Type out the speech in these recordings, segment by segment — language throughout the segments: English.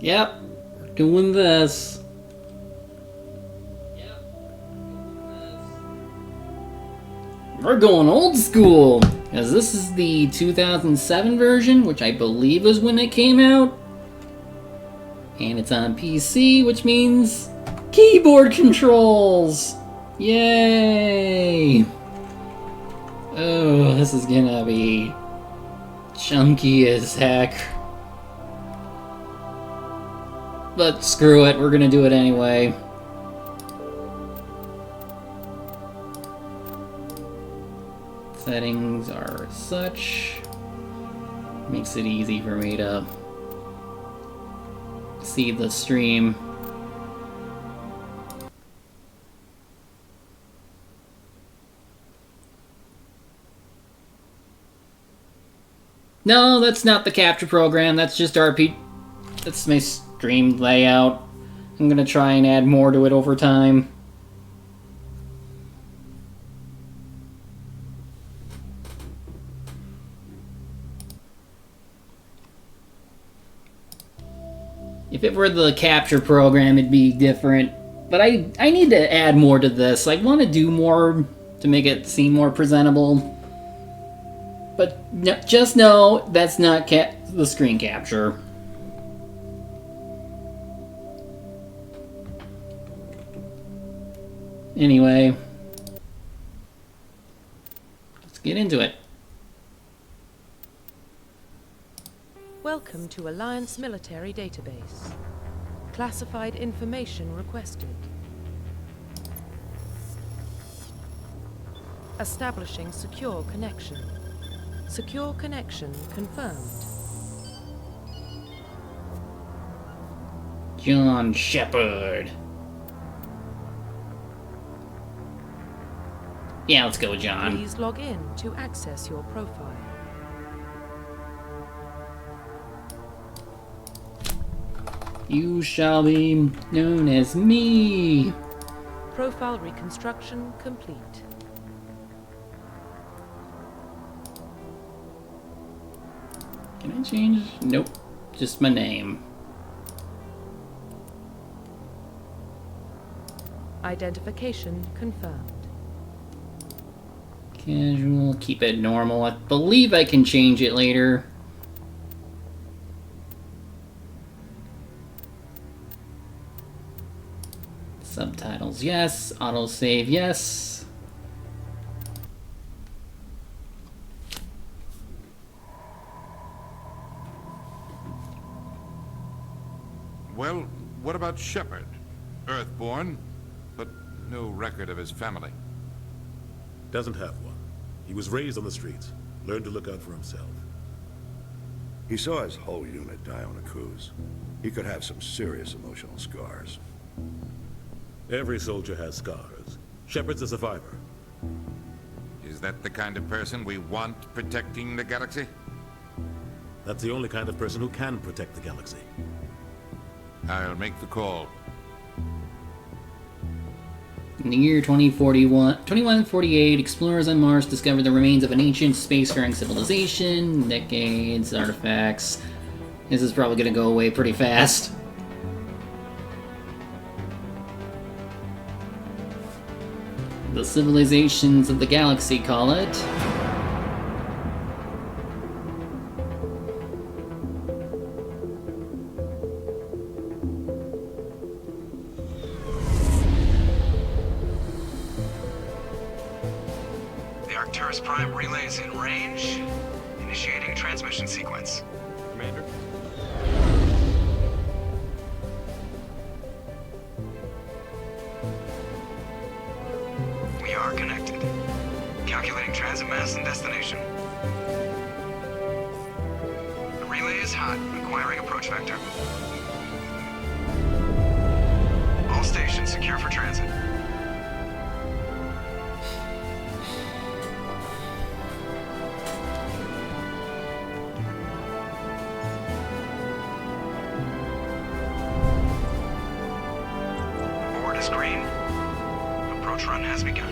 Yep, we're doing this. We're going old school, as this is the 2007 version, which I believe is when it came out. And it's on PC, which means keyboard controls! Yay! Oh, this is gonna be chunky as heck. But screw it, we're gonna do it anyway. Settings are such. Makes it easy for me to see the stream. No, that's not the capture program, that's just RP. That's my stream layout. I'm gonna try and add more to it over time. If it were the capture program, it'd be different. But I need to add more to this. I want to do more to make it seem more presentable. But no, just know that's not the screen capture. Anyway, let's get into it. Welcome to Alliance Military Database. Classified information requested. Establishing secure connection. Secure connection confirmed. John Shepard. Yeah, let's go, John. Please log in to access your profile. You shall be known as me. Profile reconstruction complete. Can I change? Nope. Just my name. Identification confirmed. Casual, keep it normal. I believe I can change it later. Subtitles, yes. Autosave, yes. Well, what about Shepard? Earthborn, but no record of his family. Doesn't have one. He was raised on the streets. Learned to look out for himself. He saw his whole unit die on a cruise. He could have some serious emotional scars. Every soldier has scars. Shepard's a survivor. Is that the kind of person we want protecting the galaxy? That's the only kind of person who can protect the galaxy. I'll make the call. In the year 2148, explorers on Mars discovered the remains of an ancient spacefaring civilization. Decades, artifacts. This is probably gonna go away pretty fast. The civilizations of the galaxy call it. The Arcturus Prime relay is in range. Initiating transmission sequence. Commander? We are connected. Calculating transit mass and destination. The relay is hot, acquiring approach vector. All stations secure for transit. Board is green. Approach run has begun.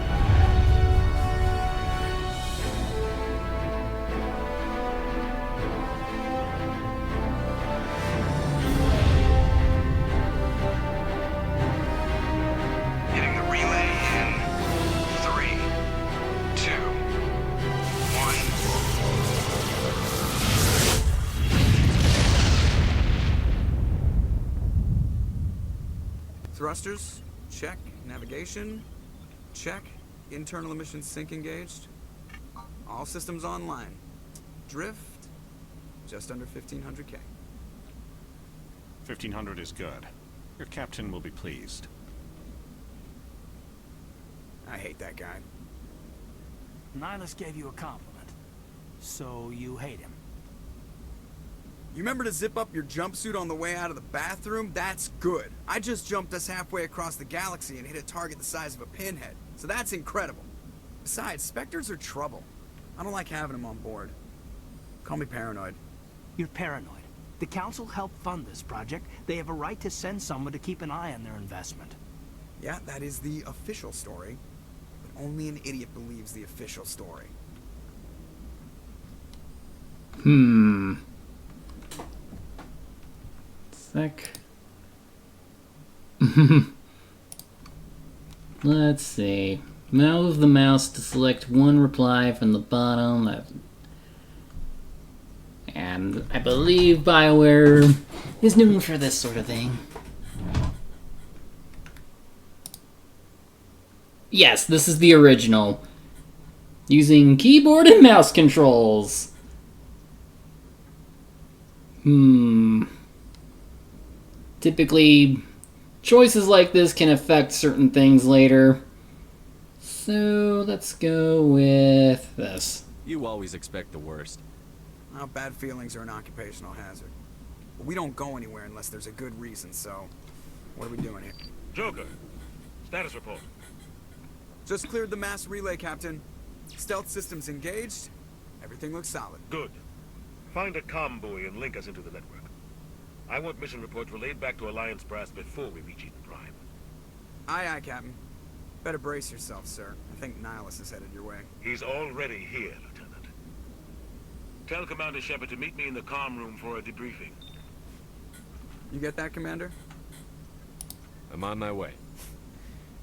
Thrusters, check. Navigation, check. Internal emissions sync engaged. All systems online. Drift, just under 1500K. 1500 is good. Your captain will be pleased. I hate that guy. Nihilus gave you a compliment. So you hate him. You remember to zip up your jumpsuit on the way out of the bathroom? That's good. I just jumped us halfway across the galaxy and hit a target the size of a pinhead. So that's incredible. Besides, Spectres are trouble. I don't like having them on board. Call me paranoid. You're paranoid. The Council helped fund this project. They have a right to send someone to keep an eye on their investment. Yeah, that is the official story. But only an idiot believes the official story. Sec. Let's see. Move the mouse to select one reply from the bottom. And I believe BioWare is known for this sort of thing. Yes, this is the original. Using keyboard and mouse controls. Typically, choices like this can affect certain things later. So, let's go with this. You always expect the worst. Well, bad feelings are an occupational hazard. But we don't go anywhere unless there's a good reason, so... What are we doing here? Joker, status report. Just cleared the mass relay, Captain. Stealth systems engaged. Everything looks solid. Good. Find a comm buoy and link us into the network. I want mission reports relayed back to Alliance Brass before we reach Eden Prime. Aye, aye, Captain. Better brace yourself, sir. I think Nihilus is headed your way. He's already here, Lieutenant. Tell Commander Shepard to meet me in the comm room for a debriefing. You get that, Commander? I'm on my way.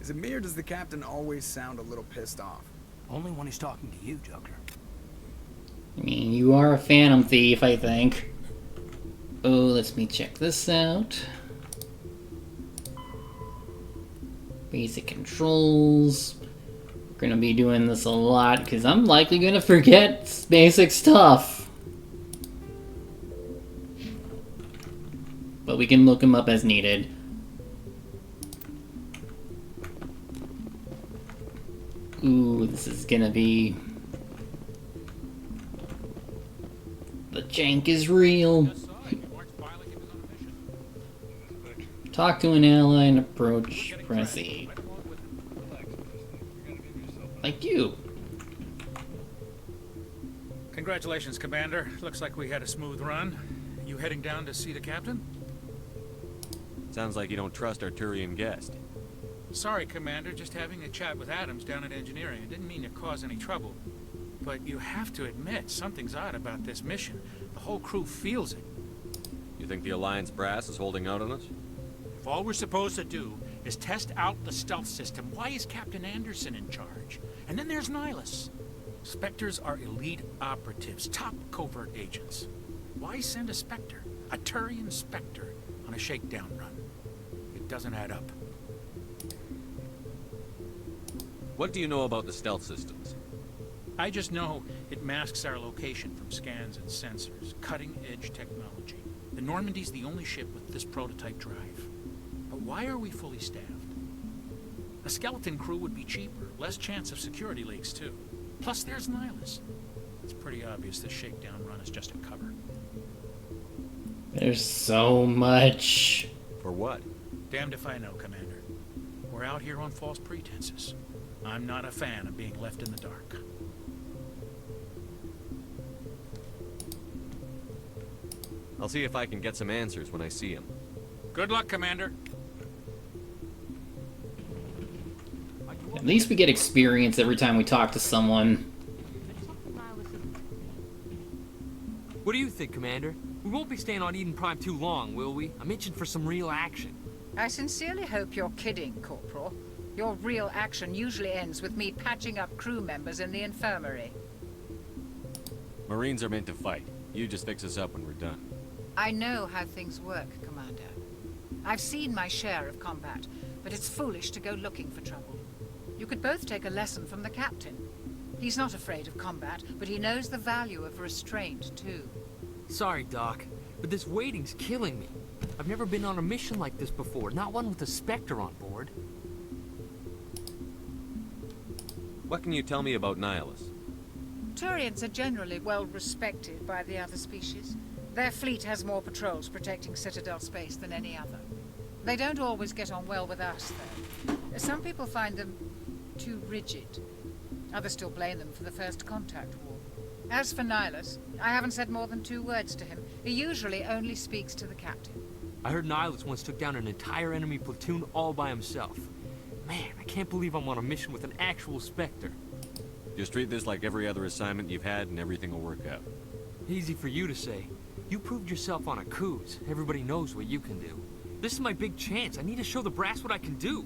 Is it me or does the Captain always sound a little pissed off? Only when he's talking to you, Joker. I mean, you are a Phantom Thief, I think. Oh, let me check this out. Basic controls. We're gonna be doing this a lot because I'm likely gonna forget basic stuff. But we can look them up as needed. Ooh, this is gonna be... The jank is real. Talk to an ally and approach. Press E. Like you. Congratulations, Commander. Looks like we had a smooth run. You heading down to see the captain? Sounds like you don't trust our Turian guest. Sorry, Commander. Just having a chat with Adams down at engineering. I didn't mean to cause any trouble. But you have to admit, something's odd about this mission. The whole crew feels it. You think the Alliance Brass is holding out on us? If all we're supposed to do is test out the stealth system, why is Captain Anderson in charge? And then there's Nihilus. Spectres are elite operatives, top covert agents. Why send a Spectre, a Turian Spectre, on a shakedown run? It doesn't add up. What do you know about the stealth systems? I just know it masks our location from scans and sensors. Cutting-edge technology. The Normandy's the only ship with this prototype drive. But why are we fully staffed? A skeleton crew would be cheaper, less chance of security leaks too. Plus there's Nihilus. It's pretty obvious this shakedown run is just a cover. There's so much. For what? Damned if I know, Commander. We're out here on false pretenses. I'm not a fan of being left in the dark. I'll see if I can get some answers when I see him. Good luck, Commander. At least we get experience every time we talk to someone. What do you think, Commander? We won't be staying on Eden Prime too long, will we? I'm itching for some real action. I sincerely hope you're kidding, Corporal. Your real action usually ends with me patching up crew members in the infirmary. Marines are meant to fight. You just fix us up when we're done. I know how things work, Commander. I've seen my share of combat. but it's foolish to go looking for trouble. You could both take a lesson from the captain. He's not afraid of combat, but he knows the value of restraint, too. Sorry, Doc, but this waiting's killing me. I've never been on a mission like this before, not one with a Spectre on board. What can you tell me about Nihilus? Turians are generally well respected by the other species. Their fleet has more patrols protecting Citadel space than any other. They don't always get on well with us, though. Some people find them too rigid. Others still blame them for the First Contact War. As for Nihilus, I haven't said more than 2 words to him. He usually only speaks to the captain. I heard Nihilus once took down an entire enemy platoon all by himself. Man, I can't believe I'm on a mission with an actual Spectre. Just treat this like every other assignment you've had and everything will work out. Easy for you to say. You proved yourself on Akuz. Everybody knows what you can do. This is my big chance. I need to show the brass what I can do.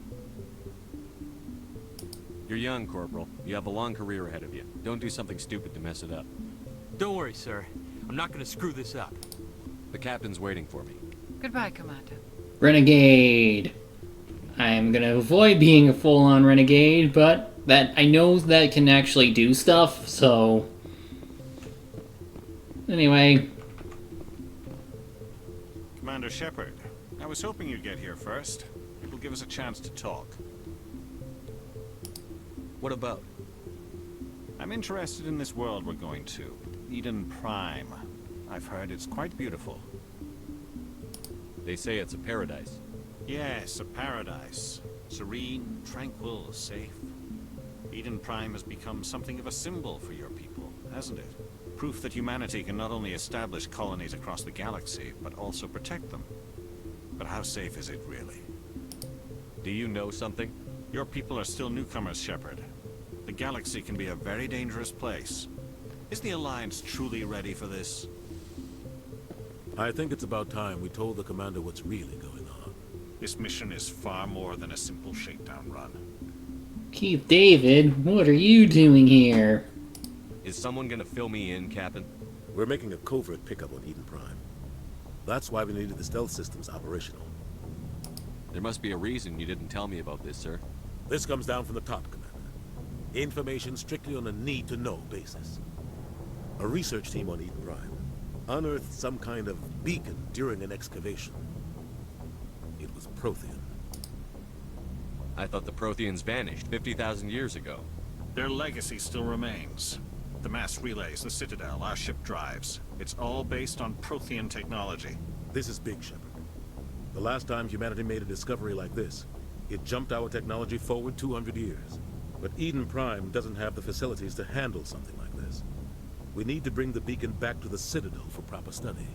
You're young, Corporal. You have a long career ahead of you. Don't do something stupid to mess it up. Don't worry, sir. I'm not gonna screw this up. The captain's waiting for me. Goodbye, Commander. Renegade. I'm gonna avoid being a full-on renegade, but that I know that can actually do stuff, so... Anyway. Commander Shepard, I was hoping you'd get here first. It will give us a chance to talk. What about? I'm interested in this world we're going to. Eden Prime. I've heard it's quite beautiful. They say it's a paradise. Yes, a paradise. Serene, tranquil, safe. Eden Prime has become something of a symbol for your people, hasn't it? Proof that humanity can not only establish colonies across the galaxy, but also protect them. But how safe is it, really? Do you know something? Your people are still newcomers, Shepard. The galaxy can be a very dangerous place. Is the Alliance truly ready for this? I think it's about time we told the Commander what's really going on. This mission is far more than a simple shakedown run. Keith David, what are you doing here? Is someone gonna fill me in, Captain? We're making a covert pickup on Eden Prime. That's why we needed the stealth systems operational. There must be a reason you didn't tell me about this, sir. This comes down from the top, Commander. Information strictly on a need-to-know basis. A research team on Eden Prime unearthed some kind of beacon during an excavation. It was Prothean. I thought the Protheans vanished 50,000 years ago. Their legacy still remains. The mass relays, the Citadel, our ship drives. It's all based on Prothean technology. This is big, Shepard. The last time humanity made a discovery like this, it jumped our technology forward 200 years. But Eden Prime doesn't have the facilities to handle something like this. We need to bring the beacon back to the Citadel for proper study.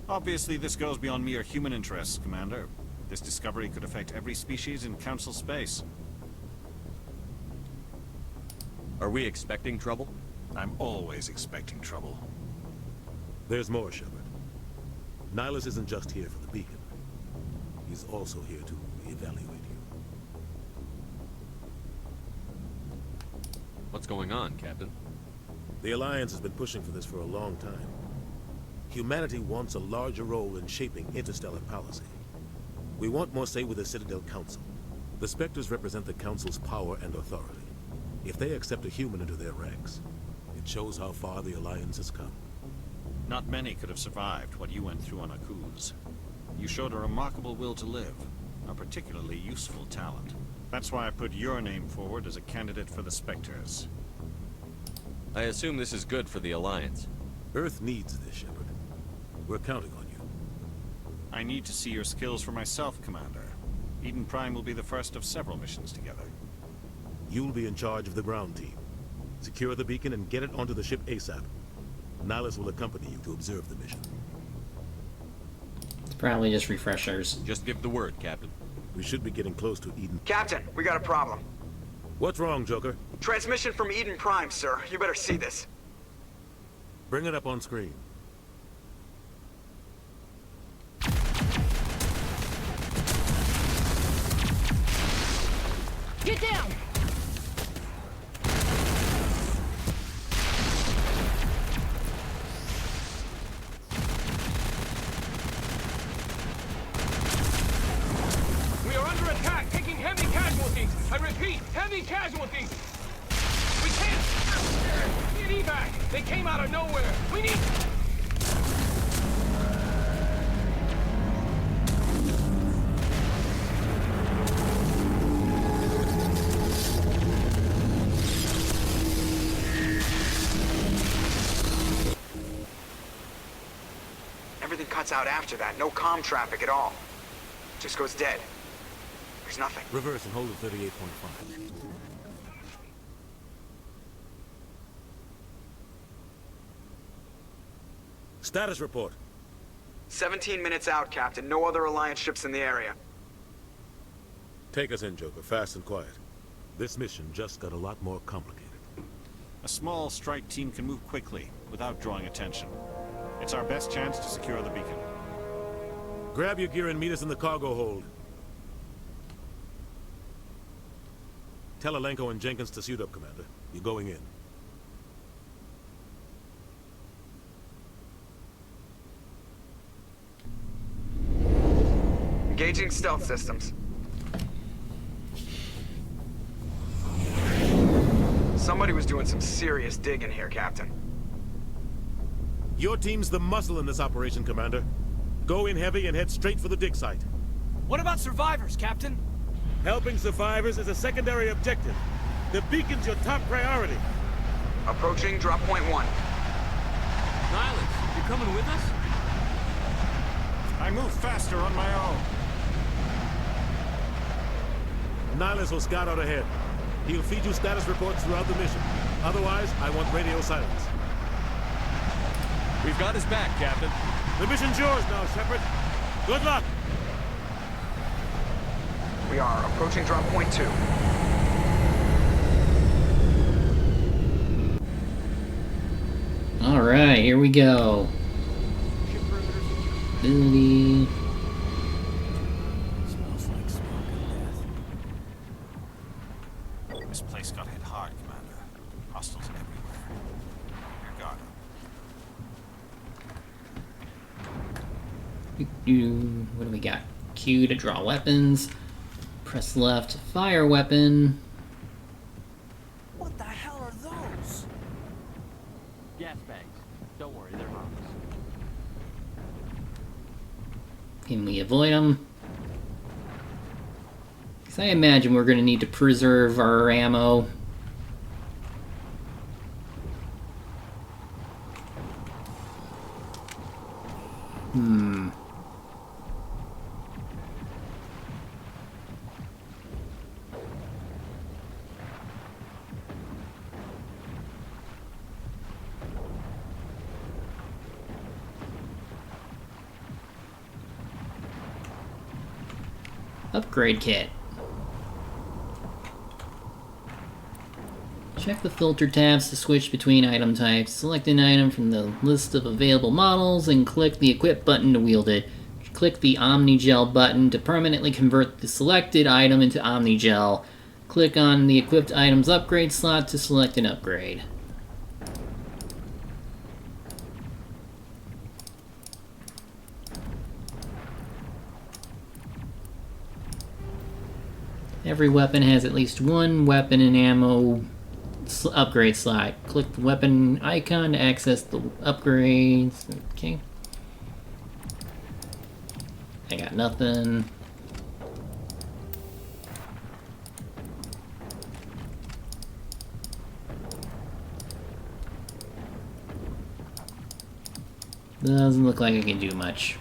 Obviously, this goes beyond mere human interests, Commander. This discovery could affect every species in Council space. Are we expecting trouble? I'm always expecting trouble. There's more, Shepard. Nihilus isn't just here for the beacon. He's also here to evaluate you. What's going on, Captain? The Alliance has been pushing for this for a long time. Humanity wants a larger role in shaping interstellar policy. We want more say with the Citadel Council. The Spectres represent the Council's power and authority. If they accept a human into their ranks, it shows how far the Alliance has come. Not many could have survived what you went through on Akuz. You showed a remarkable will to live, a particularly useful talent. That's why I put your name forward as a candidate for the Spectres. I assume this is good for the Alliance. Earth needs this, Shepard. We're counting on you. I need to see your skills for myself, Commander. Eden Prime will be the first of several missions together. You'll be in charge of the ground team. Secure the beacon and get it onto the ship ASAP. Nihilus will accompany you to observe the mission. It's probably just refreshers. Just give the word, Captain. We should be getting close to Eden. Captain, we got a problem. What's wrong, Joker? Transmission from Eden Prime, sir. You better see this. Bring it up on screen. Get down! We are under attack! repeat, heavy casualties! We can't... Need evac! They came out of nowhere! We need... Everything cuts out after that. No comm traffic at all. Just goes dead. There's nothing. Reverse and hold at 38.5. Status report. 17 minutes out, Captain. No other Alliance ships in the area. Take us in, Joker, fast and quiet. This mission just got a lot more complicated. A small strike team can move quickly, without drawing attention. It's our best chance to secure the beacon. Grab your gear and meet us in the cargo hold. Tell Alenko and Jenkins to suit up, Commander. You're going in. Engaging stealth systems. Somebody was doing some serious digging here, Captain. Your team's the muscle in this operation, Commander. Go in heavy and head straight for the dig site. What about survivors, Captain? Helping survivors is a secondary objective. The beacon's your top priority. Approaching drop point 1. Nihilus, you coming with us? I move faster on my own. Nihilus will scout out ahead. He'll feed you status reports throughout the mission. Otherwise, I want radio silence. We've got his back, Captain. The mission's yours now, Shepard. Good luck! We are approaching drop point 2. Alright, here we go. Ability. Smells like smoke and death. This place got hit hard, Commander. Hostiles everywhere. Your guard up. What do we got? Q to draw weapons. Press left to fire weapon. What the hell are those? Gas bags. Don't worry, they're harmless. Can we avoid them? Because I imagine we're going to need to preserve our ammo. Upgrade kit. Check the filter tabs to switch between item types. Select an item from the list of available models and click the equip button to wield it. Click the Omnigel button to permanently convert the selected item into Omnigel. Click on the equipped item's upgrade slot to select an upgrade. Every weapon has at least one weapon and ammo upgrade slot. Click the weapon icon to access the upgrades. Okay. I got nothing. Doesn't look like I can do much.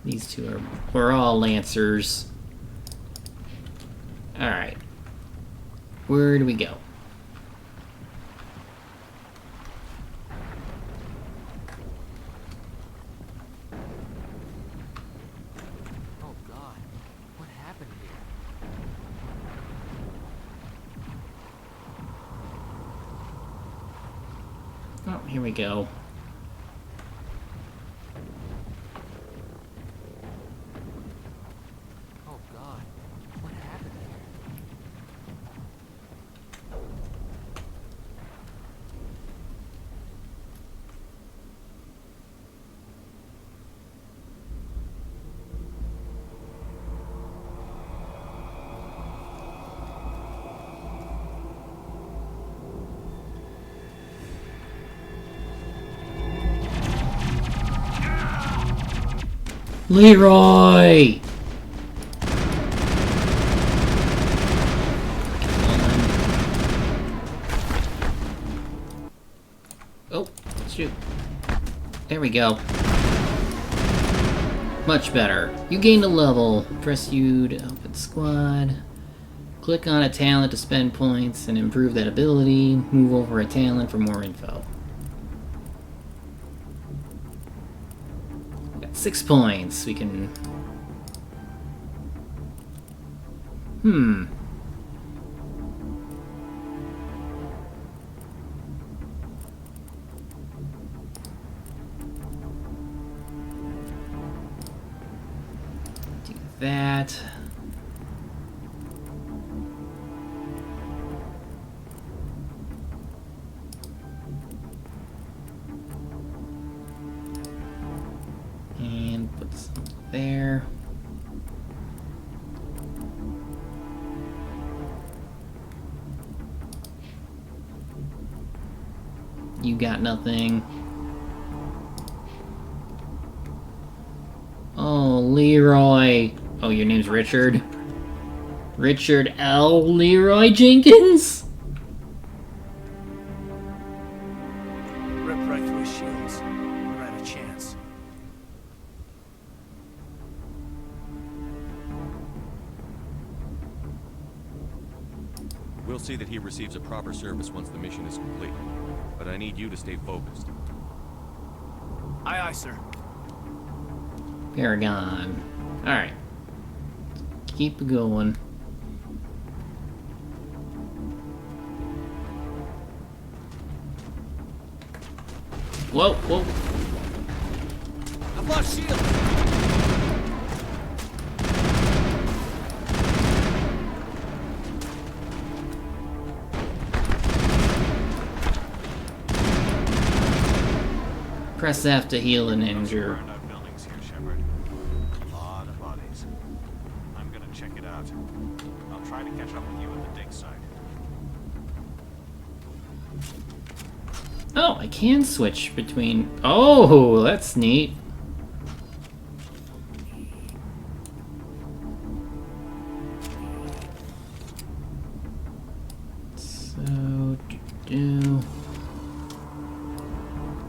These two we're all Lancers. Alright. Where do we go? Oh God, what happened here? Oh, here we go. Oh God, what happened here? Leroy! Oh, shoot. There we go. Much better. You gained a level. Press U to open squad. Click on a talent to spend points and improve that ability. Move over a talent for more info. Got 6 points. We can... Do that. And put some there. You got nothing. Oh, Leroy. Oh, your name's Richard? Richard L. Leroy Jenkins? Rip right through his shields. We're at a chance. We'll see that he receives a proper service once the mission is complete. But I need you to stay focused. Aye, aye, sir. Paragon. Alright. Keep going. Whoa, whoa. I've lost shield. Press F to heal an injury. Burned out buildings here, Shepard. A lot of bodies. I'm gonna check it out. I'll try to catch up with you at the dig site. Oh, I can switch between... Oh, that's neat. So,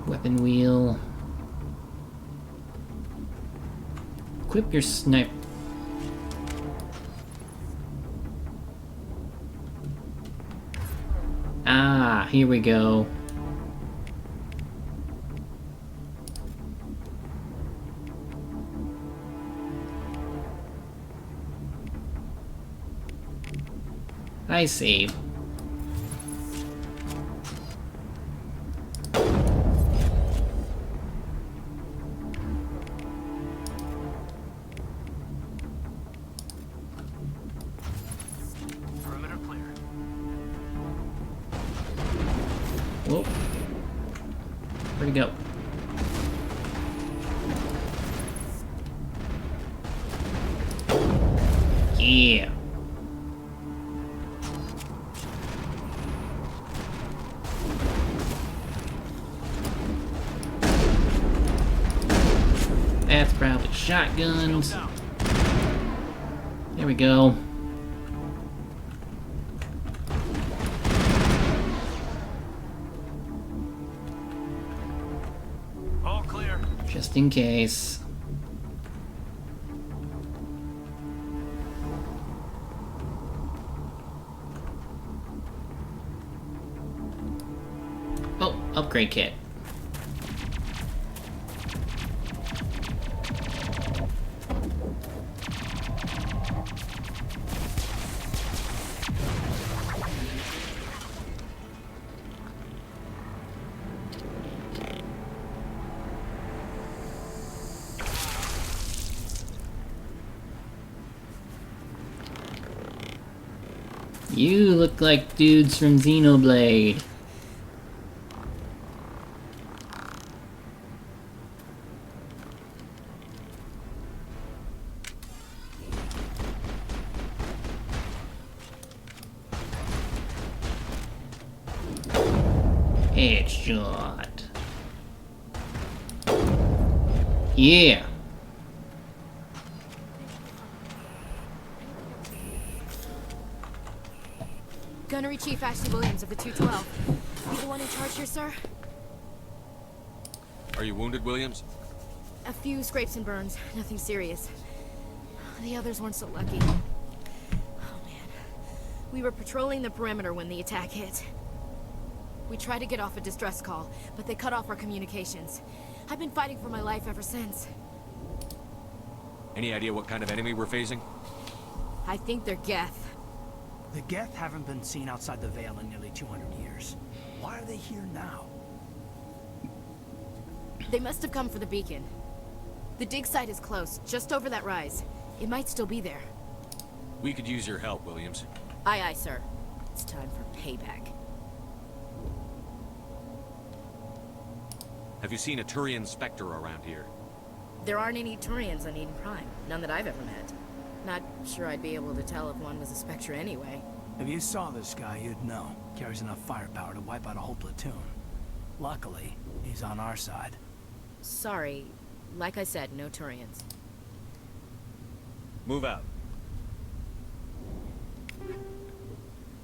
weapon wheel. Equip your sniper. Ah, here we go. I see. Perimeter clear. Whoa. Where'd he go? Yeah. That's probably shotguns. There we go. All clear. Just in case. Oh, upgrade kit. You look like dudes from Xenoblade. Headshot. Yeah. Gunnery Chief Ashley Williams of the 212. You the one in charge here, sir? Are you wounded, Williams? A few scrapes and burns, nothing serious. The others weren't so lucky. Oh man. We were patrolling the perimeter when the attack hit. We tried to get off a distress call, but they cut off our communications. I've been fighting for my life ever since. Any idea what kind of enemy we're facing? I think they're Geth. The Geth haven't been seen outside the Veil in nearly 200 years. Why are they here now? They must have come for the beacon. The dig site is close, just over that rise. It might still be there. We could use your help, Williams. Aye, aye, sir. It's time for payback. Have you seen a Turian Spectre around here? There aren't any Turians on Eden Prime. None that I've ever met. Not sure I'd be able to tell if one was a Spectre anyway. If you saw this guy, you'd know. Carries enough firepower to wipe out a whole platoon. Luckily, he's on our side. Sorry. Like I said, no Turians. Move out.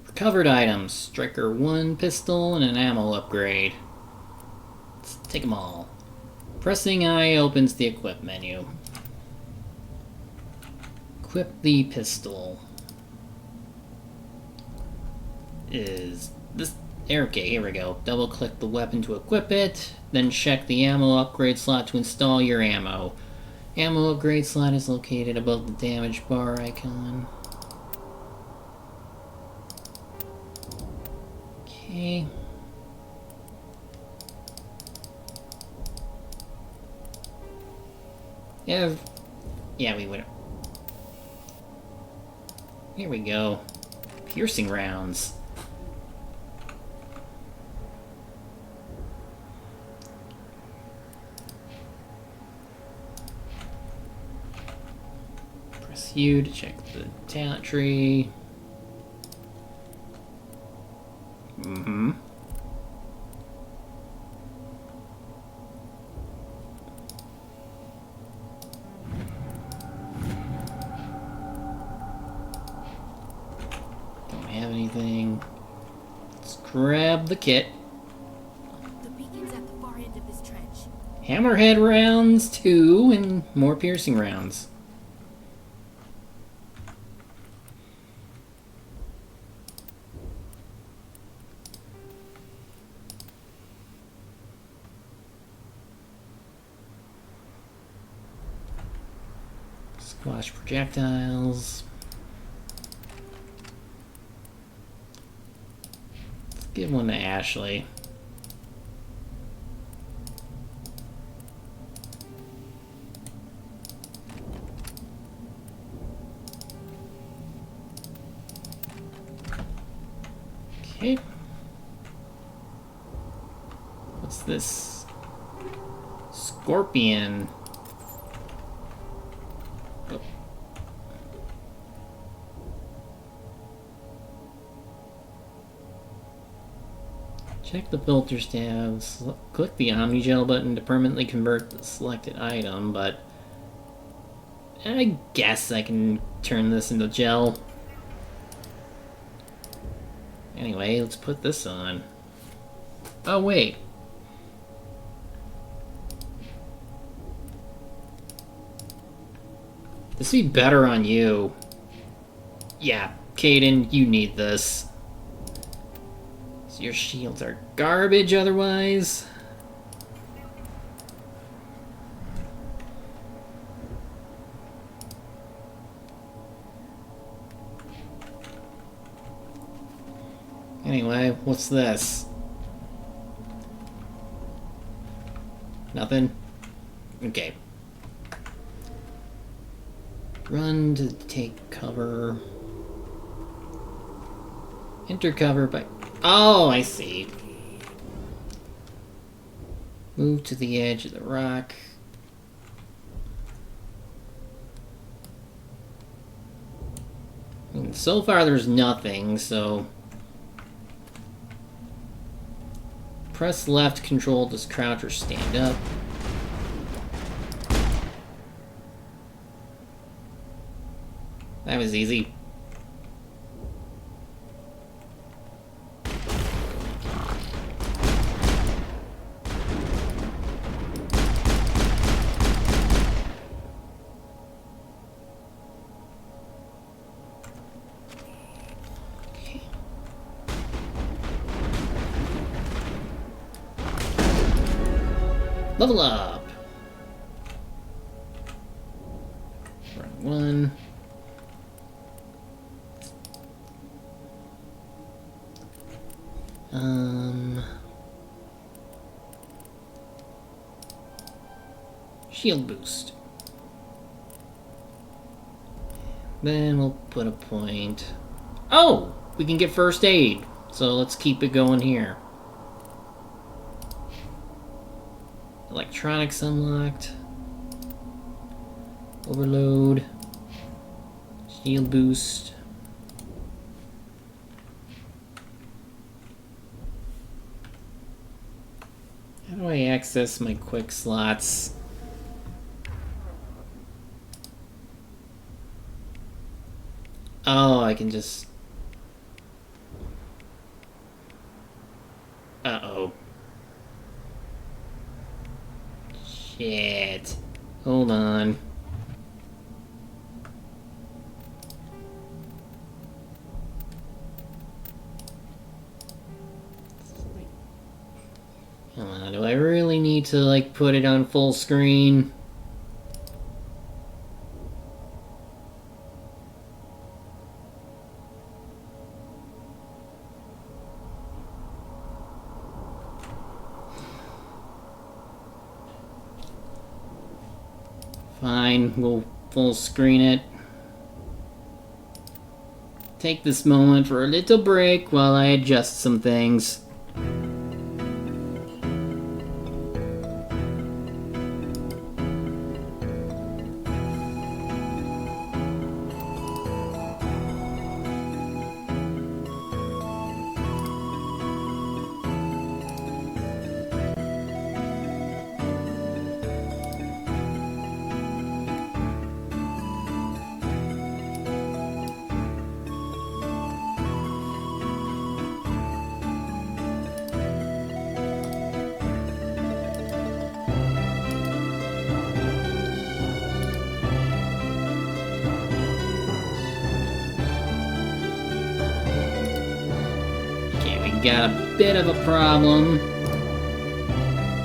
Recovered items. Striker 1 pistol and an ammo upgrade. Let's take them all. Pressing I opens the equip menu. Equip the pistol. Is this... Okay, here we go. Double click the weapon to equip it, then check the ammo upgrade slot to install your ammo. Ammo upgrade slot is located above the damage bar icon. Okay. Yeah, we would. Here we go. Piercing rounds. Press U to check the talent tree. Mm-hmm. Don't have anything. Let's grab the kit. The beacon's at the far end of this trench. Hammerhead rounds 2 and more piercing rounds. Squash projectiles. Let's give one to Ashley. Okay. What's this? Scorpion. Oh. Check the filters tab. Click the Omnigel button to permanently convert the selected item, but I guess I can turn this into gel. Anyway, let's put this on. Oh, wait. This would be better on you. Yeah, Kaidan, you need this. So your shields are garbage otherwise. Anyway, what's this? Nothing? Okay. Run to take cover. Enter cover by... Oh, I see. Move to the edge of the rock. And so far there's nothing, so... Press left control to crouch or stand up. That was easy. Level up. Round 1. Shield boost. Then we'll put a point. Oh! We can get first aid. So let's keep it going here. Electronics unlocked. Overload. Shield boost. How do I access my quick slots? Oh, I can just... Uh-oh. Shit. Hold on. Come on, do I really need to, like, put it on full screen? Fine, we'll full screen it. Take this moment for a little break while I adjust some things. Got a bit of a problem,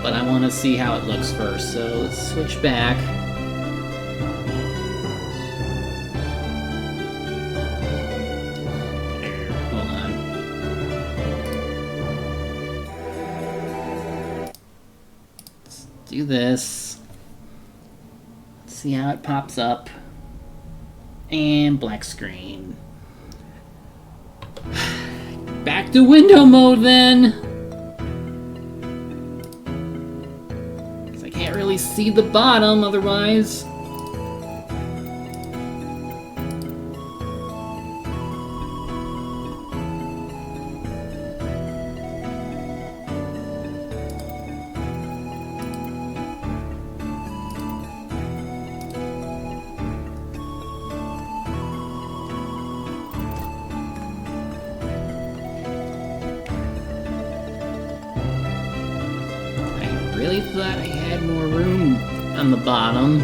but I want to see how it looks first, so let's switch back. Hold on. Let's do this. Let's see how it pops up. And black screen. Back to window mode then! Because I can't really see the bottom otherwise. Thought I had more room on the bottom,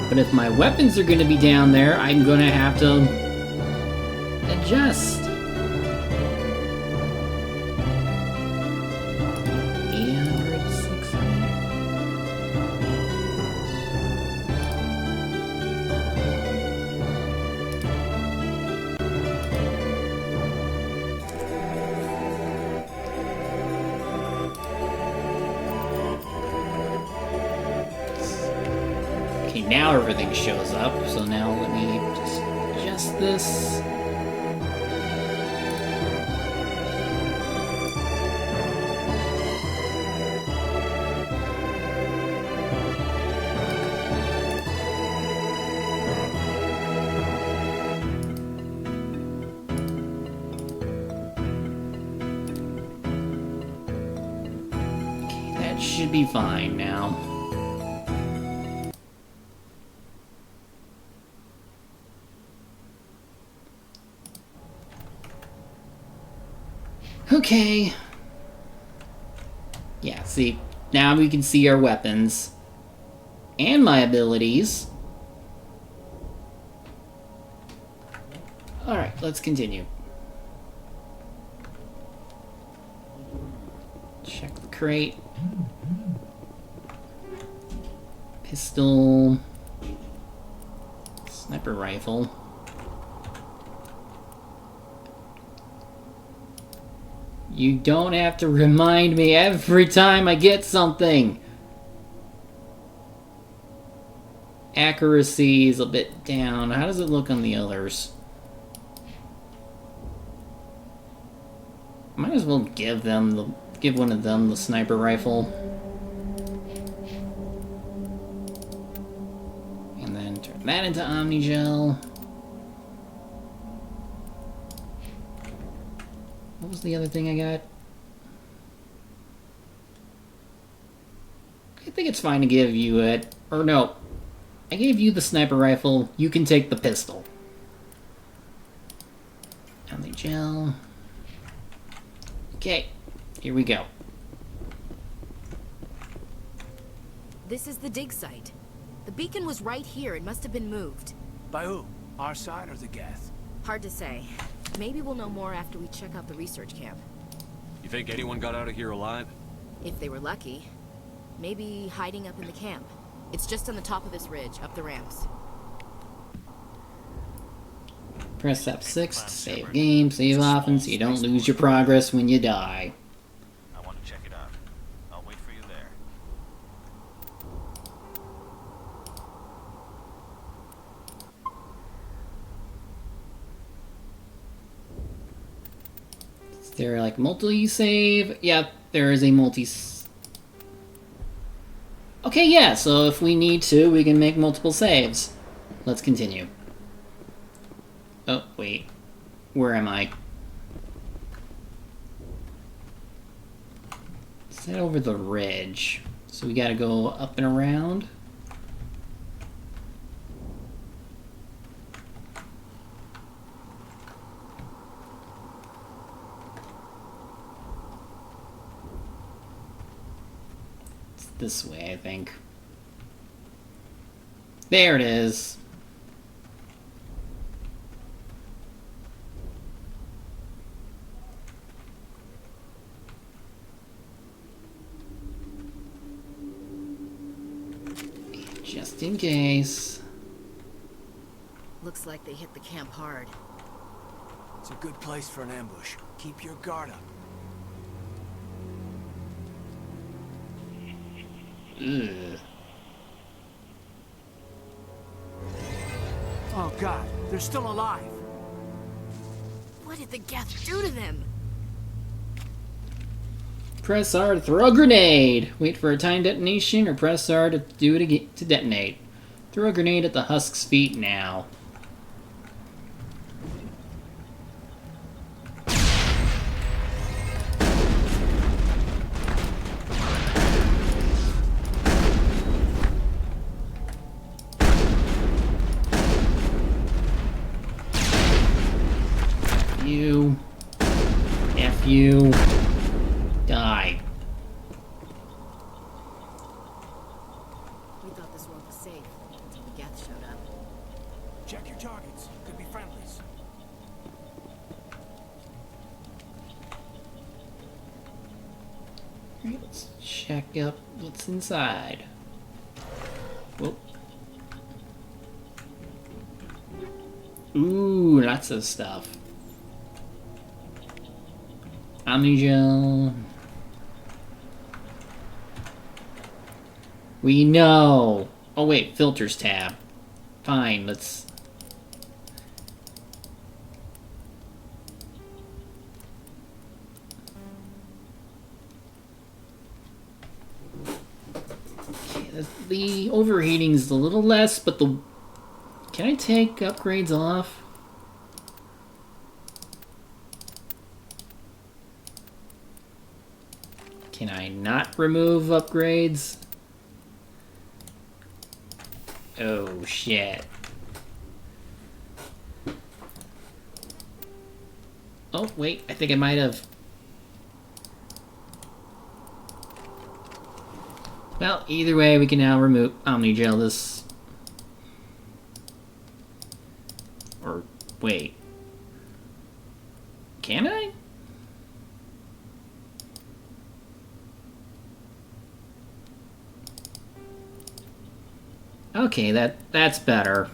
but if my weapons are going to be down there, I'm going to have to adjust. Now everything shows up, so now let me just adjust this. Okay, that should be fine now. Okay. Yeah, see, now we can see our weapons. And my abilities. Alright, let's continue. Check the crate. Pistol. Sniper rifle. You don't have to remind me every time I get something. Accuracy is a bit down. How does it look on the others? Might as well give one of them the sniper rifle. And then turn that into Omnigel. What was the other thing I got? I think it's fine to give you it. Or no. I gave you the sniper rifle. You can take the pistol. Omnigel. Okay. Here we go. This is the dig site. The beacon was right here. It must have been moved. By who? Our side or the Geth? Hard to say. Maybe we'll know more after we check out the research camp. You think anyone got out of here alive? If they were lucky. Maybe hiding up in the camp. It's just on the top of this ridge, up the ramps. Press F6 to save game, save often so you don't lose your progress when you die. I want to check it out. I'll wait for you there. Is there like multi-save? Yeah, there is a multi. Okay, yeah, so if we need to, we can make multiple saves. Let's continue. Oh, wait. Where am I? Is that over the ridge? So we gotta go up and around? It's this way, I think. There it is. Just in case. Looks like they hit the camp hard. It's a good place for an ambush. Keep your guard up. Ugh. Oh god, they're still alive. What did the Geth do to them? Press R to throw a grenade. Wait for a timed detonation, or press R to do it again to detonate. Throw a grenade at the husk's feet now. F you. Die. We thought this world was safe until the Geth showed up. Check your targets. Could be friendlies. Let's check up what's inside. Whoop. Ooh, lots of stuff. Omnigel. We know. Oh wait, filters tab. Fine, let's... Okay, the overheating is a little less, but the... Can I take upgrades off? Can I not remove upgrades? Oh, shit. Oh, wait, I think I might have. Well, either way, we can now remove Omnigel this. Or, wait. Can I? Okay, that's better.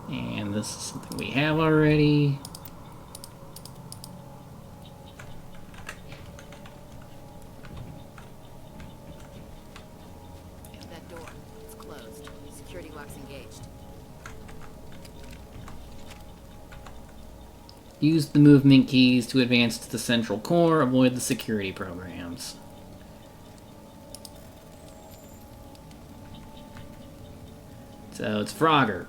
And this is something we have already. That door. It's closed. Security lock's engaged. Use the movement keys to advance to the central core. Avoid the security programs. So it's Frogger.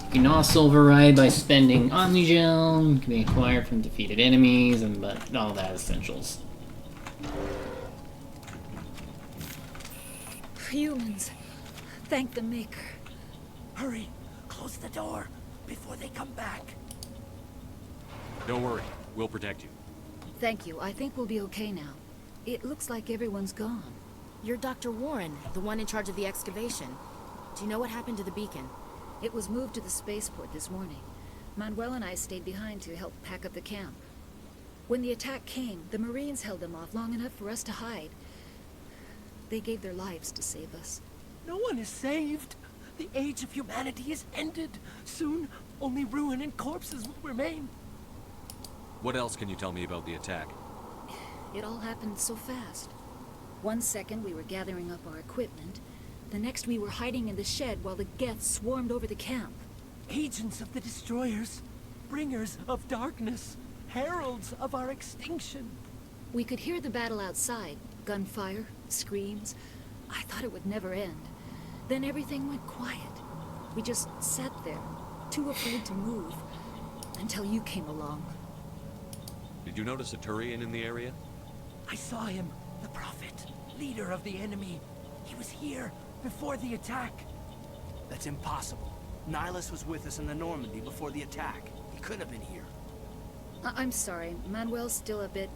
You can also override by spending Omnigel. It can be acquired from defeated enemies, but all that essentials. Humans. Thank the Maker. Hurry! Close the door before they come back. Don't worry. We'll protect you. Thank you. I think we'll be okay now. It looks like everyone's gone. You're Dr. Warren, the one in charge of the excavation. Do you know what happened to the beacon? It was moved to the spaceport this morning. Manuel and I stayed behind to help pack up the camp. When the attack came, the Marines held them off long enough for us to hide. They gave their lives to save us. No one is saved. The age of humanity is ended. Soon, only ruin and corpses will remain. What else can you tell me about the attack? It all happened so fast. 1 second we were gathering up our equipment. The next we were hiding in the shed while the Geth swarmed over the camp. Agents of the Destroyers. Bringers of darkness. Heralds of our extinction. We could hear the battle outside. Gunfire, screams. I thought it would never end. Then everything went quiet. We just sat there, too afraid to move, until you came along. Did you notice a Turian in the area? I saw him, the Prophet, leader of the enemy. He was here before the attack. That's impossible. Nihilus was with us in the Normandy before the attack. He couldn't have been here. I'm sorry. Manuel's still a bit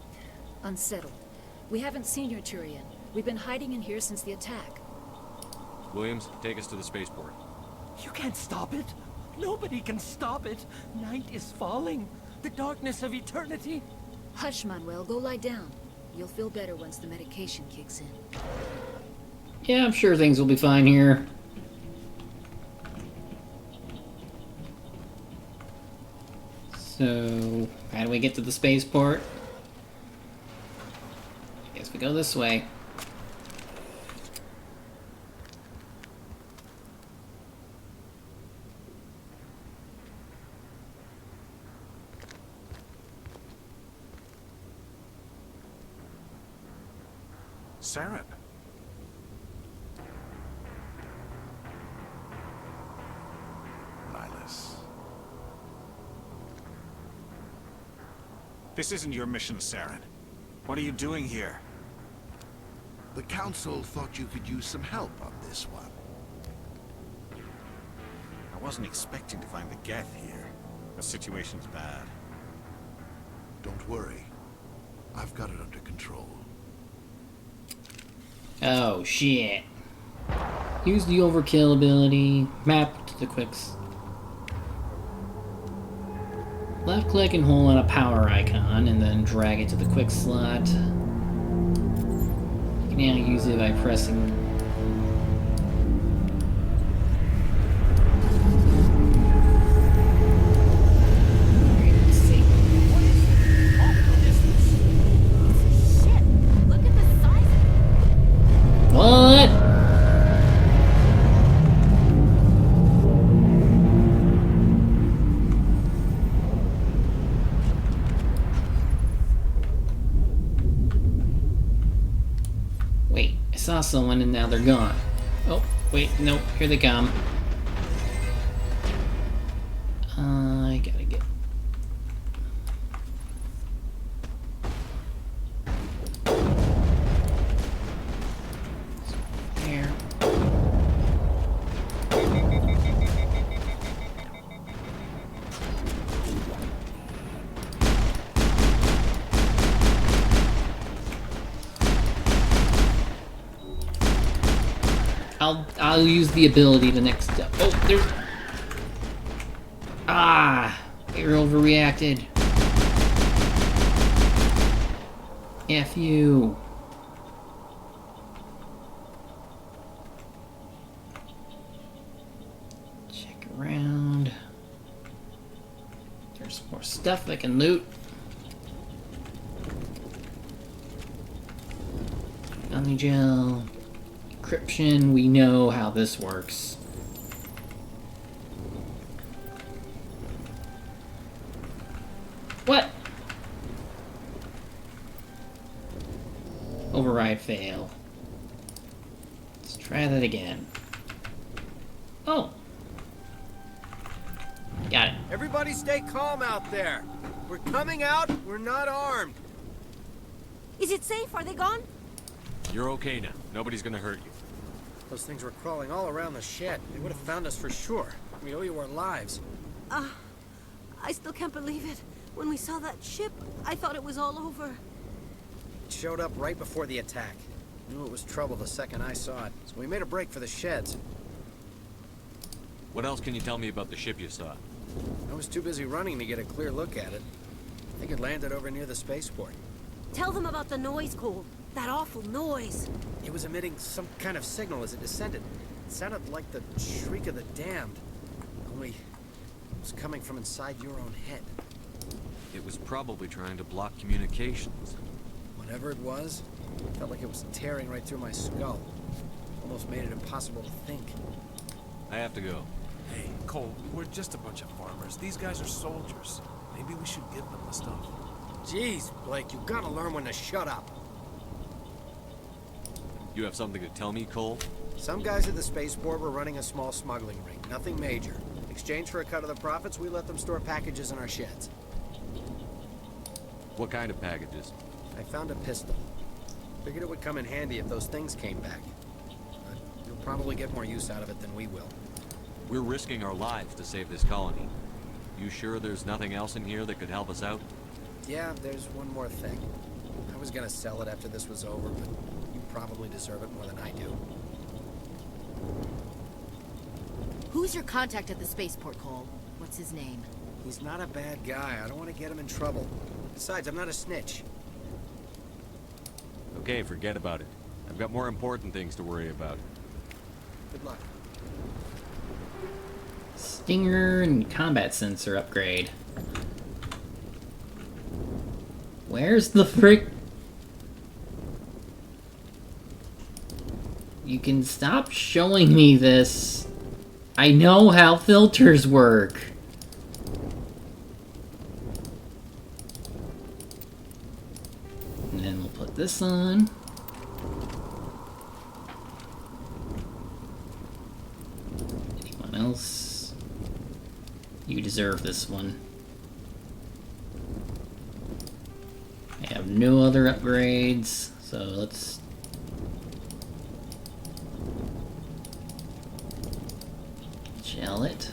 unsettled. We haven't seen your Turian. We've been hiding in here since the attack. Williams, take us to the spaceport. You can't stop it. Nobody can stop it. Night is falling. The darkness of eternity. Hush, Manuel. Go lie down. You'll feel better once the medication kicks in. Yeah, I'm sure things will be fine here. So, how do we get to the spaceport? I guess we go this way. Saren. Nihilus. This isn't your mission, Saren. What are you doing here? The Council thought you could use some help on this one. I wasn't expecting to find the Geth here. The situation's bad. Don't worry. I've got it under control. Oh, shit. Use the overkill ability. Map to the quicks. Left click and hold on a power icon and then drag it to the quick slot. You can now use it by pressing. What? Wait, I saw someone and now they're gone. Oh, wait, nope, here they come. I gotta get... Here. I'll use the ability the next step. Oh, there's... Ah! You're overreacted. F you. Check around. There's more stuff I can loot. Gummy gel. Encryption. We know how this works. What? Override fail. Let's try that again. Oh. Got it. Everybody stay calm out there. We're coming out, we're not armed. Is it safe? Are they gone? You're okay now. Nobody's gonna hurt you. Those things were crawling all around the shed. They would have found us for sure. We owe you our lives. I still can't believe it. When we saw that ship, I thought it was all over. It showed up right before the attack. Knew it was trouble the second I saw it, so we made a break for the sheds. What else can you tell me about the ship you saw? I was too busy running to get a clear look at it. I think it landed over near the spaceport. Tell them about the noise, Cole. That awful noise. It was emitting some kind of signal as it descended. It sounded like the shriek of the damned. Only it was coming from inside your own head. It was probably trying to block communications. Whatever it was, it felt like it was tearing right through my skull. Almost made it impossible to think. I have to go. Hey, Cole, we're just a bunch of farmers. These guys are soldiers. Maybe we should give them the stuff. Jeez, Blake, you gotta learn when to shut up. You have something to tell me, Cole? Some guys at the spaceport were running a small smuggling ring. Nothing major. In exchange for a cut of the profits, we let them store packages in our sheds. What kind of packages? I found a pistol. Figured it would come in handy if those things came back. But you'll probably get more use out of it than we will. We're risking our lives to save this colony. You sure there's nothing else in here that could help us out? Yeah, there's one more thing. I was gonna sell it after this was over, but you probably deserve it more than I do. Who's your contact at the spaceport, Cole? What's his name? He's not a bad guy. I don't want to get him in trouble. Besides, I'm not a snitch. Okay, forget about it. I've got more important things to worry about. Good luck. Stinger and combat sensor upgrade. Where's the frick? You can stop showing me this. I know how filters work. And then we'll put this on. Anyone else? You deserve this one. I have no other upgrades, so let's... Shell it.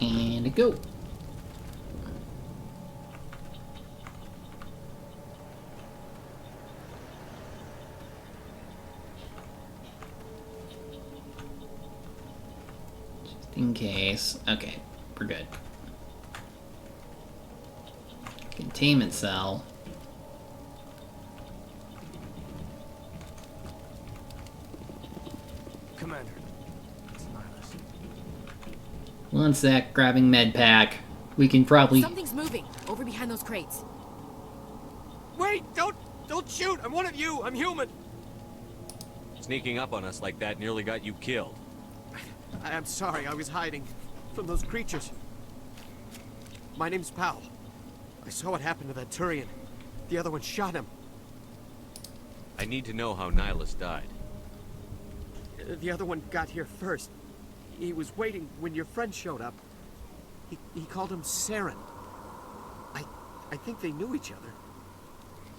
And go. Just in case. Okay, we're good. Containment cell. Commander, it's Nihilus. One sec, grabbing med pack. We can probably... Something's moving over behind those crates. Wait! Don't shoot! I'm one of you! I'm human! Sneaking up on us like that nearly got you killed. I'm sorry, I was hiding from those creatures. My name's Powell. I saw what happened to that Turian. The other one shot him. I need to know how Nihilus died. The other one got here first. He was waiting when your friend showed up. He called him Saren. I think they knew each other.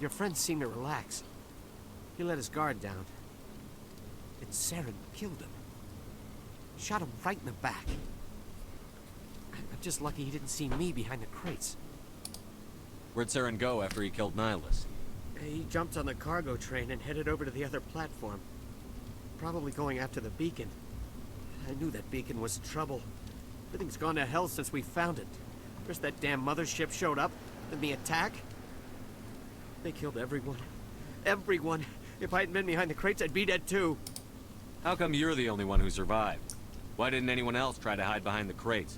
Your friend seemed to relax. He let his guard down. And Saren killed him. Shot him right in the back. I'm just lucky he didn't see me behind the crates. Where'd Saren go after he killed Nihilus? He jumped on the cargo train and headed over to the other platform. Probably going after the beacon. I knew that beacon was trouble. Everything's gone to hell since we found it. First that damn mothership showed up, then the attack. They killed everyone. Everyone. If I hadn't been behind the crates, I'd be dead too. How come you're the only one who survived? Why didn't anyone else try to hide behind the crates?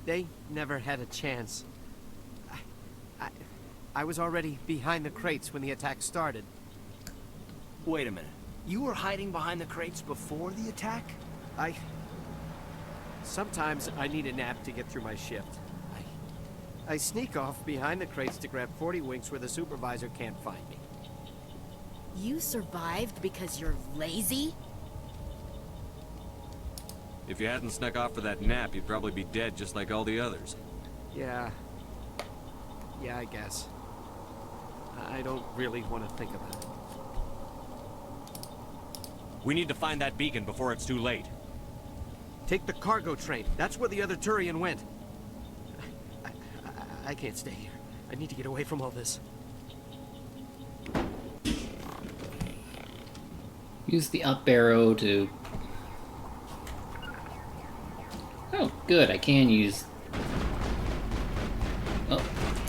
They never had a chance. I was already behind the crates when the attack started. Wait a minute. You were hiding behind the crates before the attack? Sometimes I need a nap to get through my shift. I sneak off behind the crates to grab 40 winks where the supervisor can't find me. You survived because you're lazy? If you hadn't snuck off for that nap, you'd probably be dead just like all the others. Yeah, I guess. I don't really want to think about it. We need to find that beacon before it's too late. Take the cargo train. That's where the other Turian went. I can't stay here. I need to get away from all this. Use the up arrow to... Oh, good, I can use... Oh,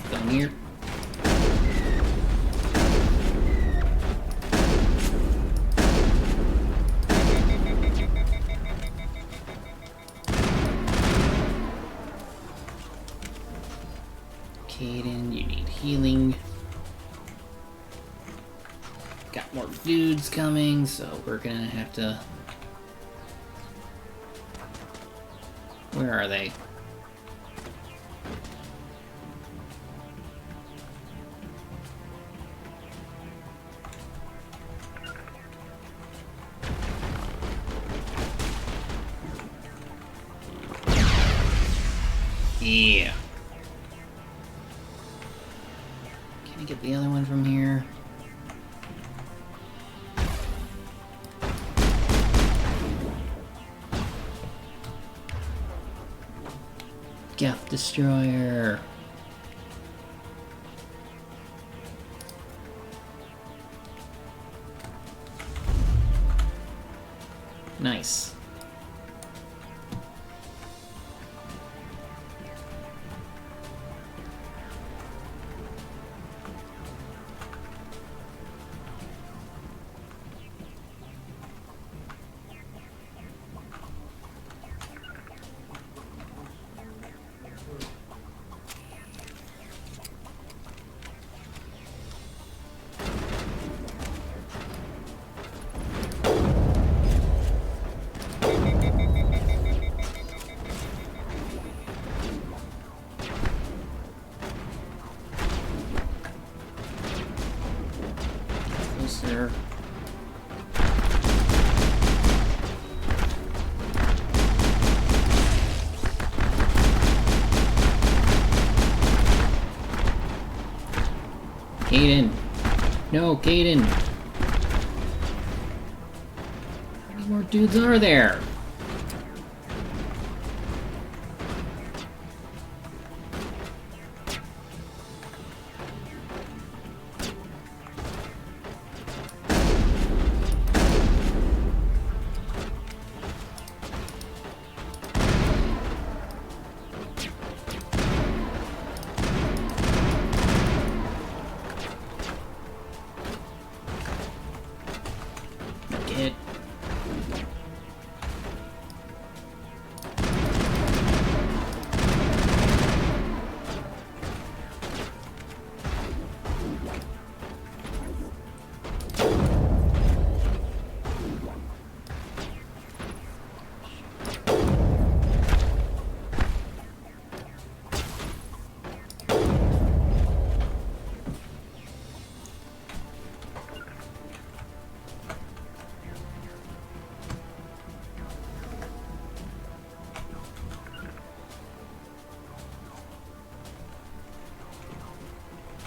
down here. Kaidan, you need healing. Got more dudes coming, so we're gonna have to... Where are they? Yeah. Can I get the other one from here? Geth Destroyer. Nice. There. Kaidan! No, Kaidan! How many more dudes are there?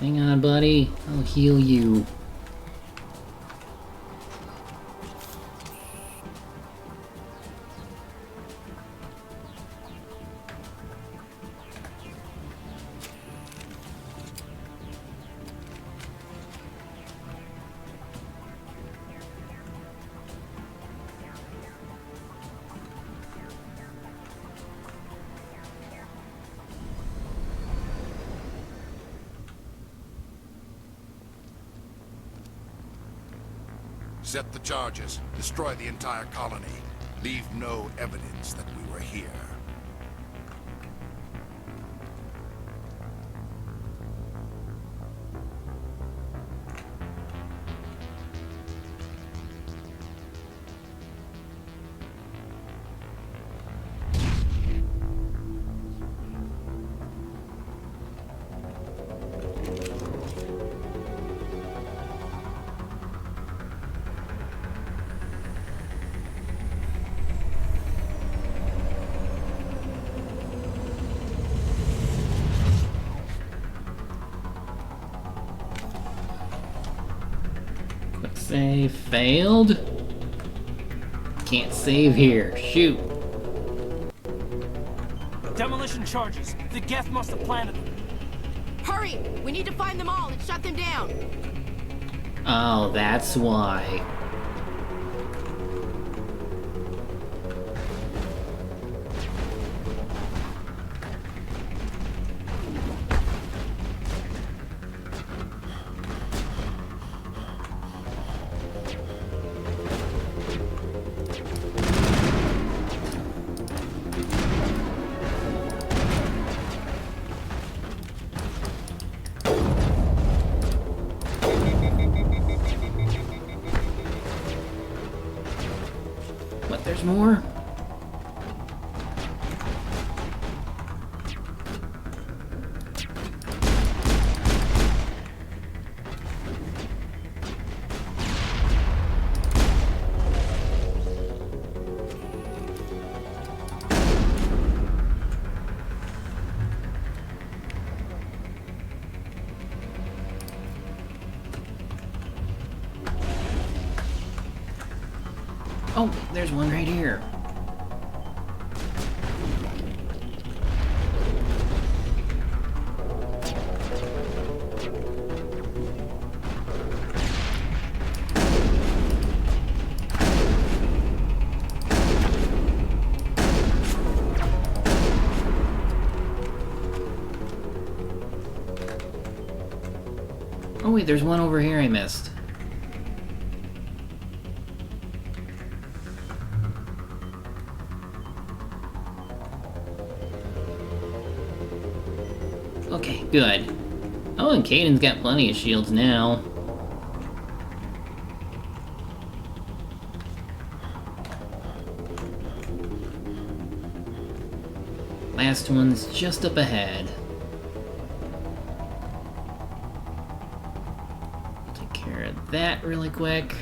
Hang on, buddy. I'll heal you. Set the charges. Destroy the entire colony. Leave no evidence that we were here. Save failed. Can't save here. Shoot. Demolition charges. The Geth must have planted them. Hurry! We need to find them all and shut them down. Oh, that's why. What, there's more? Oh, there's one right here. Oh wait, there's one over here I missed. Okay, good. Oh, and Kaidan's got plenty of shields now. Last one's just up ahead. Take care of that really quick.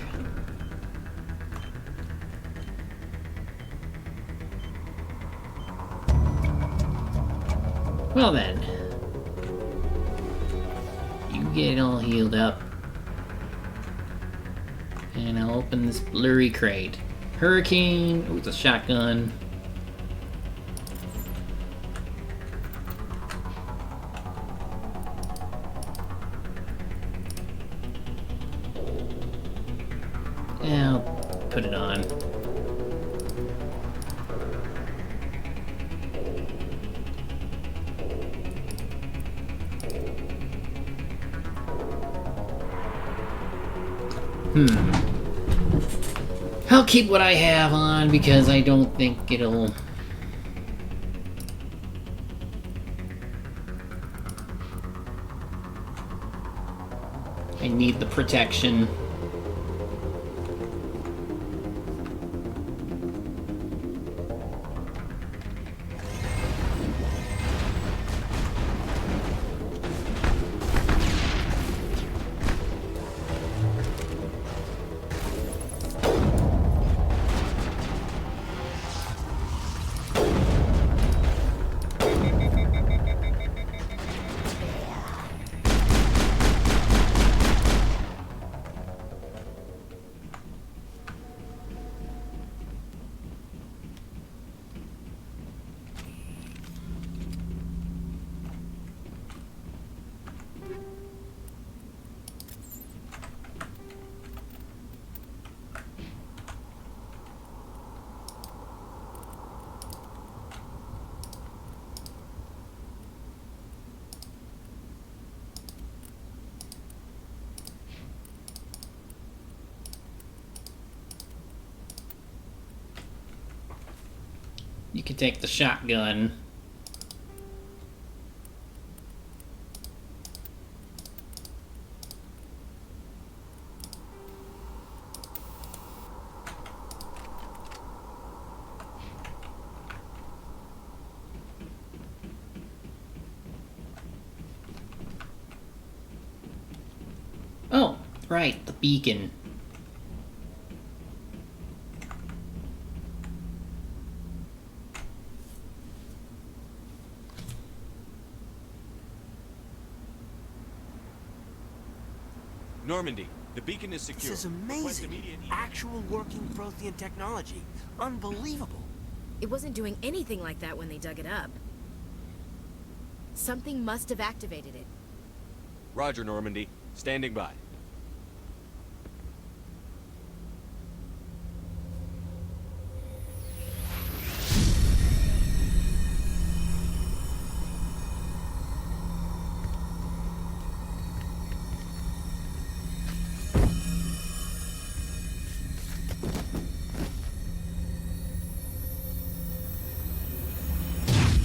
Well then. Get all healed up. And I'll open this blurry crate. Hurricane. Oh, it's a shotgun. Yeah, I'll put it on. I'll keep what I have on because I don't think it'll... I need the protection. You can take the shotgun. Oh, right, the beacon. Normandy, the beacon is secure. This is amazing. Actual working Prothean technology. Unbelievable. It wasn't doing anything like that when they dug it up. Something must have activated it. Roger, Normandy. Standing by.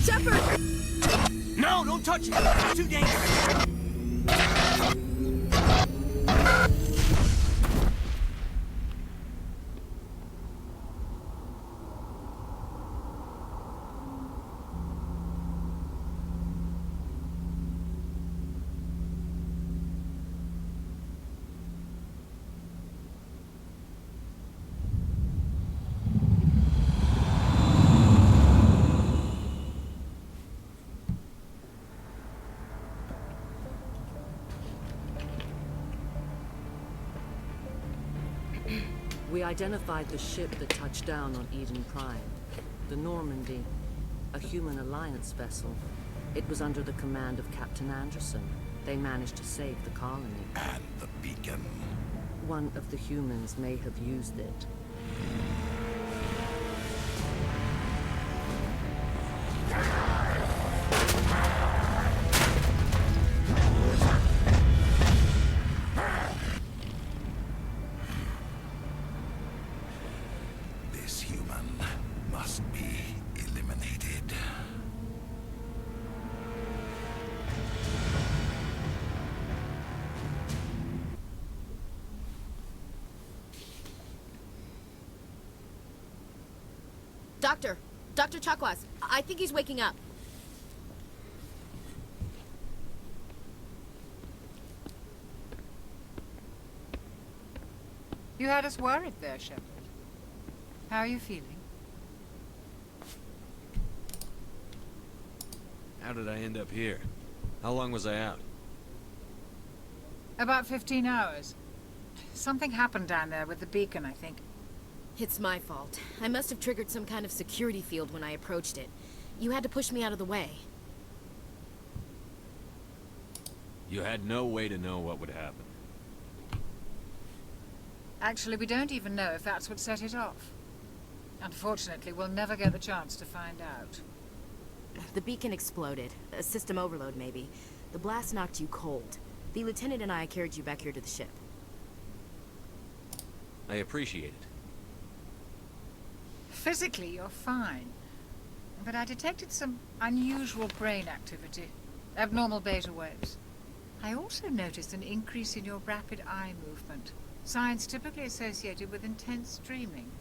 Shepard! No, don't touch it! It's too dangerous! We identified the ship that touched down on Eden Prime. The Normandy, a human alliance vessel. It was under the command of Captain Anderson. They managed to save the colony. And the beacon. One of the humans may have used it. This human must be eliminated. Dr. Chakwas, I think he's waking up. You had us worried there, Shepard. How are you feeling? How did I end up here? How long was I out? About 15 hours. Something happened down there with the beacon, I think. It's my fault. I must have triggered some kind of security field when I approached it. You had to push me out of the way. You had no way to know what would happen. Actually, we don't even know if that's what set it off. Unfortunately, we'll never get the chance to find out. The beacon exploded. A system overload, maybe. The blast knocked you cold. The lieutenant and I carried you back here to the ship. I appreciate it. Physically, you're fine. But I detected some unusual brain activity. Abnormal beta waves. I also noticed an increase in your rapid eye movement. Signs typically associated with intense dreaming.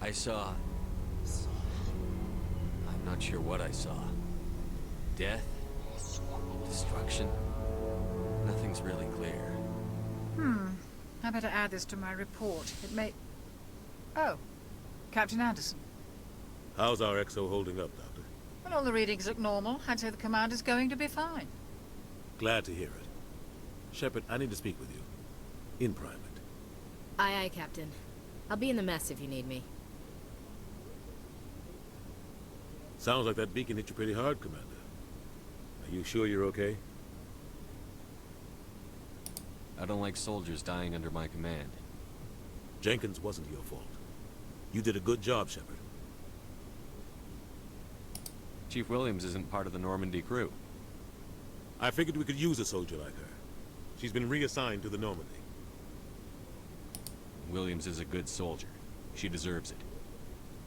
I saw... I'm not sure what I saw. Death? Destruction? Nothing's really clear. I better add this to my report. It may... Oh, Captain Anderson. How's our XO holding up, Doctor? Well, all the readings look normal. I'd say the commander's going to be fine. Glad to hear it. Shepard, I need to speak with you. In private. Aye, aye, Captain. I'll be in the mess if you need me. Sounds like that beacon hit you pretty hard, Commander. Are you sure you're okay? I don't like soldiers dying under my command. Jenkins wasn't your fault. You did a good job, Shepard. Chief Williams isn't part of the Normandy crew. I figured we could use a soldier like her. She's been reassigned to the Normandy. Williams is a good soldier. She deserves it.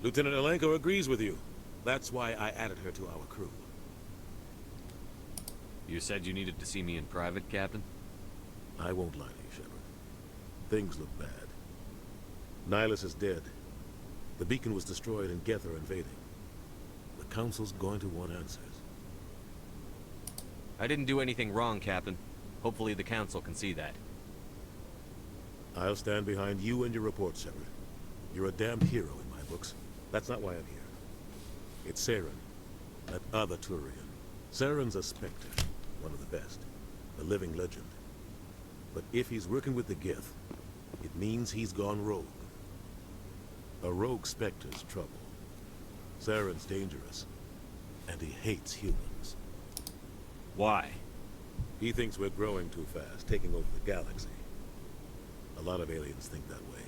Lieutenant Alenko agrees with you. That's why I added her to our crew. You said you needed to see me in private, Captain? I won't lie to you, Shepard. Things look bad. Nihilus is dead. The beacon was destroyed and Geth are invading. The Council's going to want answers. I didn't do anything wrong, Captain. Hopefully the Council can see that. I'll stand behind you and your report, Shepard. You're a damned hero in my books. That's not why I'm here. It's Saren, that other Turian. Saren's a Spectre, one of the best, a living legend. But if he's working with the Geth, it means he's gone rogue. A rogue Spectre's trouble. Saren's dangerous, and he hates humans. Why? He thinks we're growing too fast, taking over the galaxy. A lot of aliens think that way.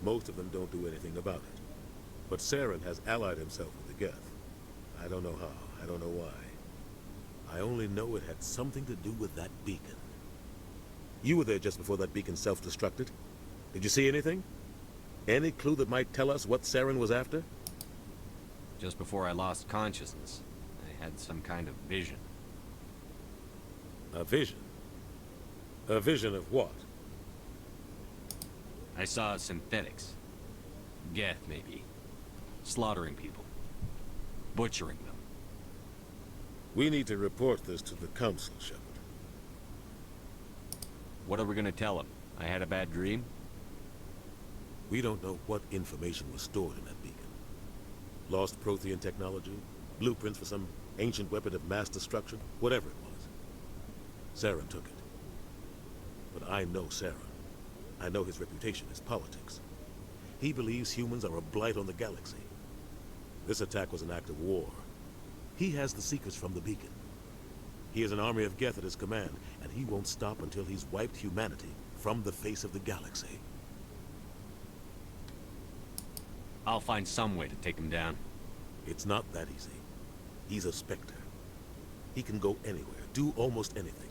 Most of them don't do anything about it. But Saren has allied himself with the Geth. I don't know how, I don't know why. I only know it had something to do with that beacon. You were there just before that beacon self-destructed. Did you see anything? Any clue that might tell us what Saren was after? Just before I lost consciousness, I had some kind of vision. A vision? A vision of what? I saw synthetics. Geth, maybe. Slaughtering people. Butchering them. We need to report this to the Council, Shepard. What are we gonna tell them? I had a bad dream? We don't know what information was stored in that beacon. Lost Prothean technology? Blueprints for some ancient weapon of mass destruction? Whatever it was. Saren took it. But I know Saren. I know his reputation is politics. He believes humans are a blight on the galaxy. This attack was an act of war. He has the secrets from the beacon. He has an army of Geth at his command, and he won't stop until he's wiped humanity from the face of the galaxy. I'll find some way to take him down. It's not that easy. He's a Spectre. He can go anywhere, do almost anything.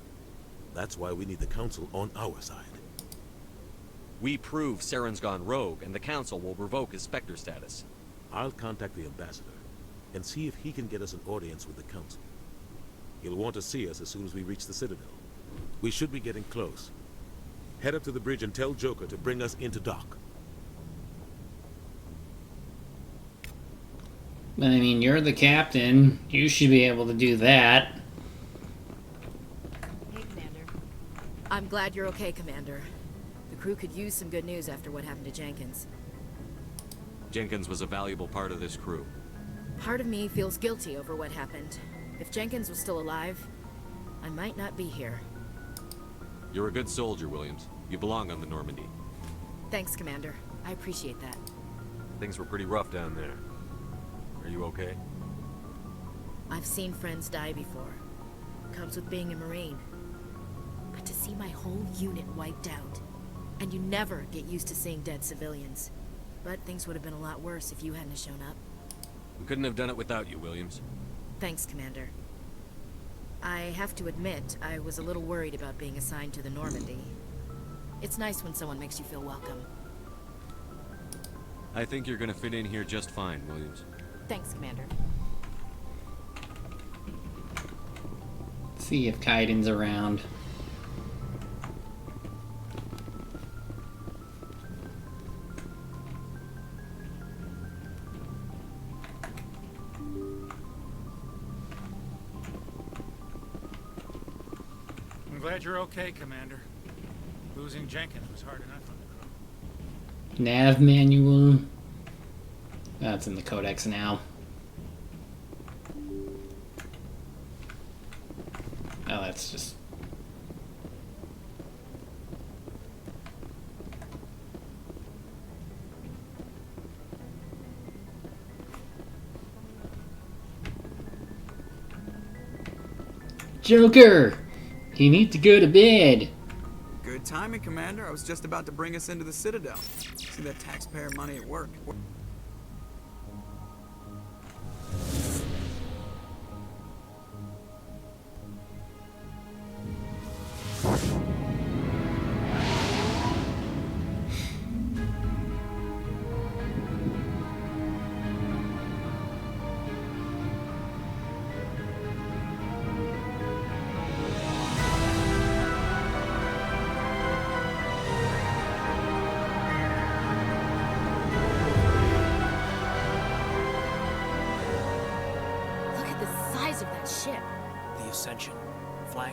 That's why we need the Council on our side. We prove Saren's gone rogue, and the Council will revoke his Spectre status. I'll contact the Ambassador, and see if he can get us an audience with the Council. He'll want to see us as soon as we reach the Citadel. We should be getting close. Head up to the bridge and tell Joker to bring us into dock. I mean, you're the captain. You should be able to do that. Hey, Commander. I'm glad you're okay, Commander. The crew could use some good news after what happened to Jenkins. Jenkins was a valuable part of this crew. Part of me feels guilty over what happened. If Jenkins was still alive, I might not be here. You're a good soldier, Williams. You belong on the Normandy. Thanks, Commander. I appreciate that. Things were pretty rough down there. Are you okay? I've seen friends die before. Comes with being a Marine. But to see my whole unit wiped out, and you never get used to seeing dead civilians. But things would have been a lot worse if you hadn't shown up. We couldn't have done it without you, Williams. Thanks, Commander. I have to admit, I was a little worried about being assigned to the Normandy. It's nice when someone makes you feel welcome. I think you're gonna fit in here just fine, Williams. Thanks, Commander. See if Kaiden's around. I'm glad you're okay, Commander. Losing Jenkins was hard enough on the crew. Nav manual. That's in the codex now. Oh, that's just... Joker! You need to go to bed. Good timing, Commander. I was just about to bring us into the Citadel. See that taxpayer money at work.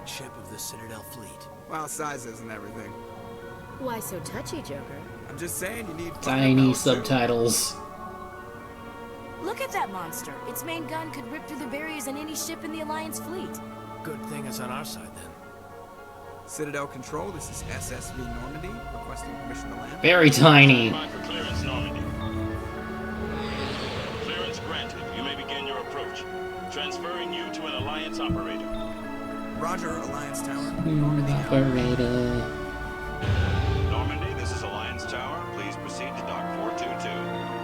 ship of the Citadel fleet. Well, sizes and everything. Why so touchy, Joker? I'm just saying you need Tiny subtitles. Look at that monster. Its main gun could rip through the barriers in any ship in the Alliance fleet. Good thing it's on our side, then. Citadel Control, this is SSV Normandy, requesting permission to land. Very tiny. For clearance, Normandy. Clearance granted. You may begin your approach. Transferring you to an Alliance operator. Roger, Alliance Tower. Operator. Normandy, this is Alliance Tower. Please proceed to Dock 422.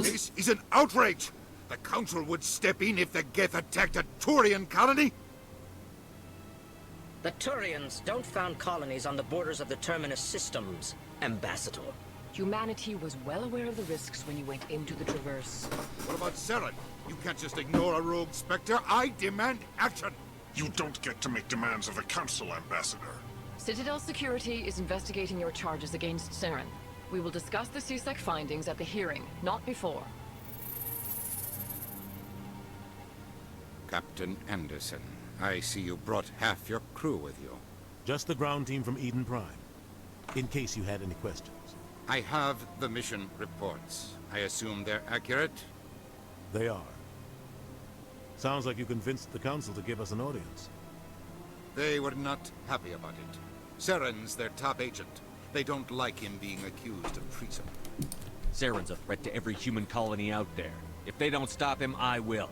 This is an outrage! The Council would step in if the Geth attacked a Turian colony? The Turians don't found colonies on the borders of the Terminus systems, Ambassador. Humanity was well aware of the risks when you went into the Traverse. What about Saren? You can't just ignore a rogue Spectre. I demand action! You don't get to make demands of the Council, Ambassador. Citadel Security is investigating your charges against Saren. We will discuss the CSEC findings at the hearing, not before. Captain Anderson, I see you brought half your crew with you. Just the ground team from Eden Prime, in case you had any questions. I have the mission reports. I assume they're accurate? They are. Sounds like you convinced the Council to give us an audience. They were not happy about it. Saren's their top agent. They don't like him being accused of treason. Saren's a threat to every human colony out there. If they don't stop him, I will.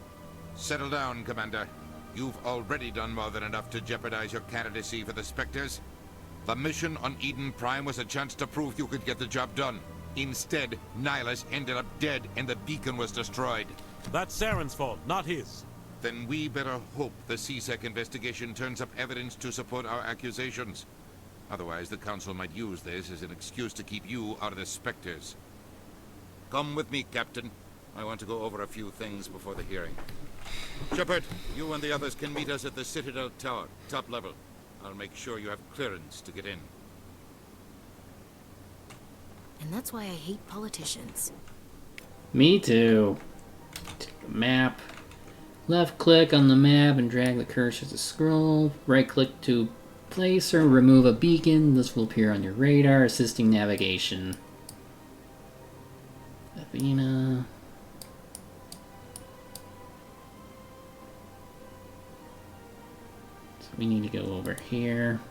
Settle down, Commander. You've already done more than enough to jeopardize your candidacy for the Spectres. The mission on Eden Prime was a chance to prove you could get the job done. Instead, Nihilus ended up dead and the beacon was destroyed. That's Saren's fault, not his. Then we better hope the CSEC investigation turns up evidence to support our accusations. Otherwise, the Council might use this as an excuse to keep you out of the Spectres. Come with me, Captain. I want to go over a few things before the hearing. Shepard, you and the others can meet us at the Citadel Tower, top level. I'll make sure you have clearance to get in. And that's why I hate politicians. Me too. Take a map. Left click on the map and drag the cursor to scroll. Right click to place or remove a beacon. This will appear on your radar, assisting navigation. Athena. So we need to go over here.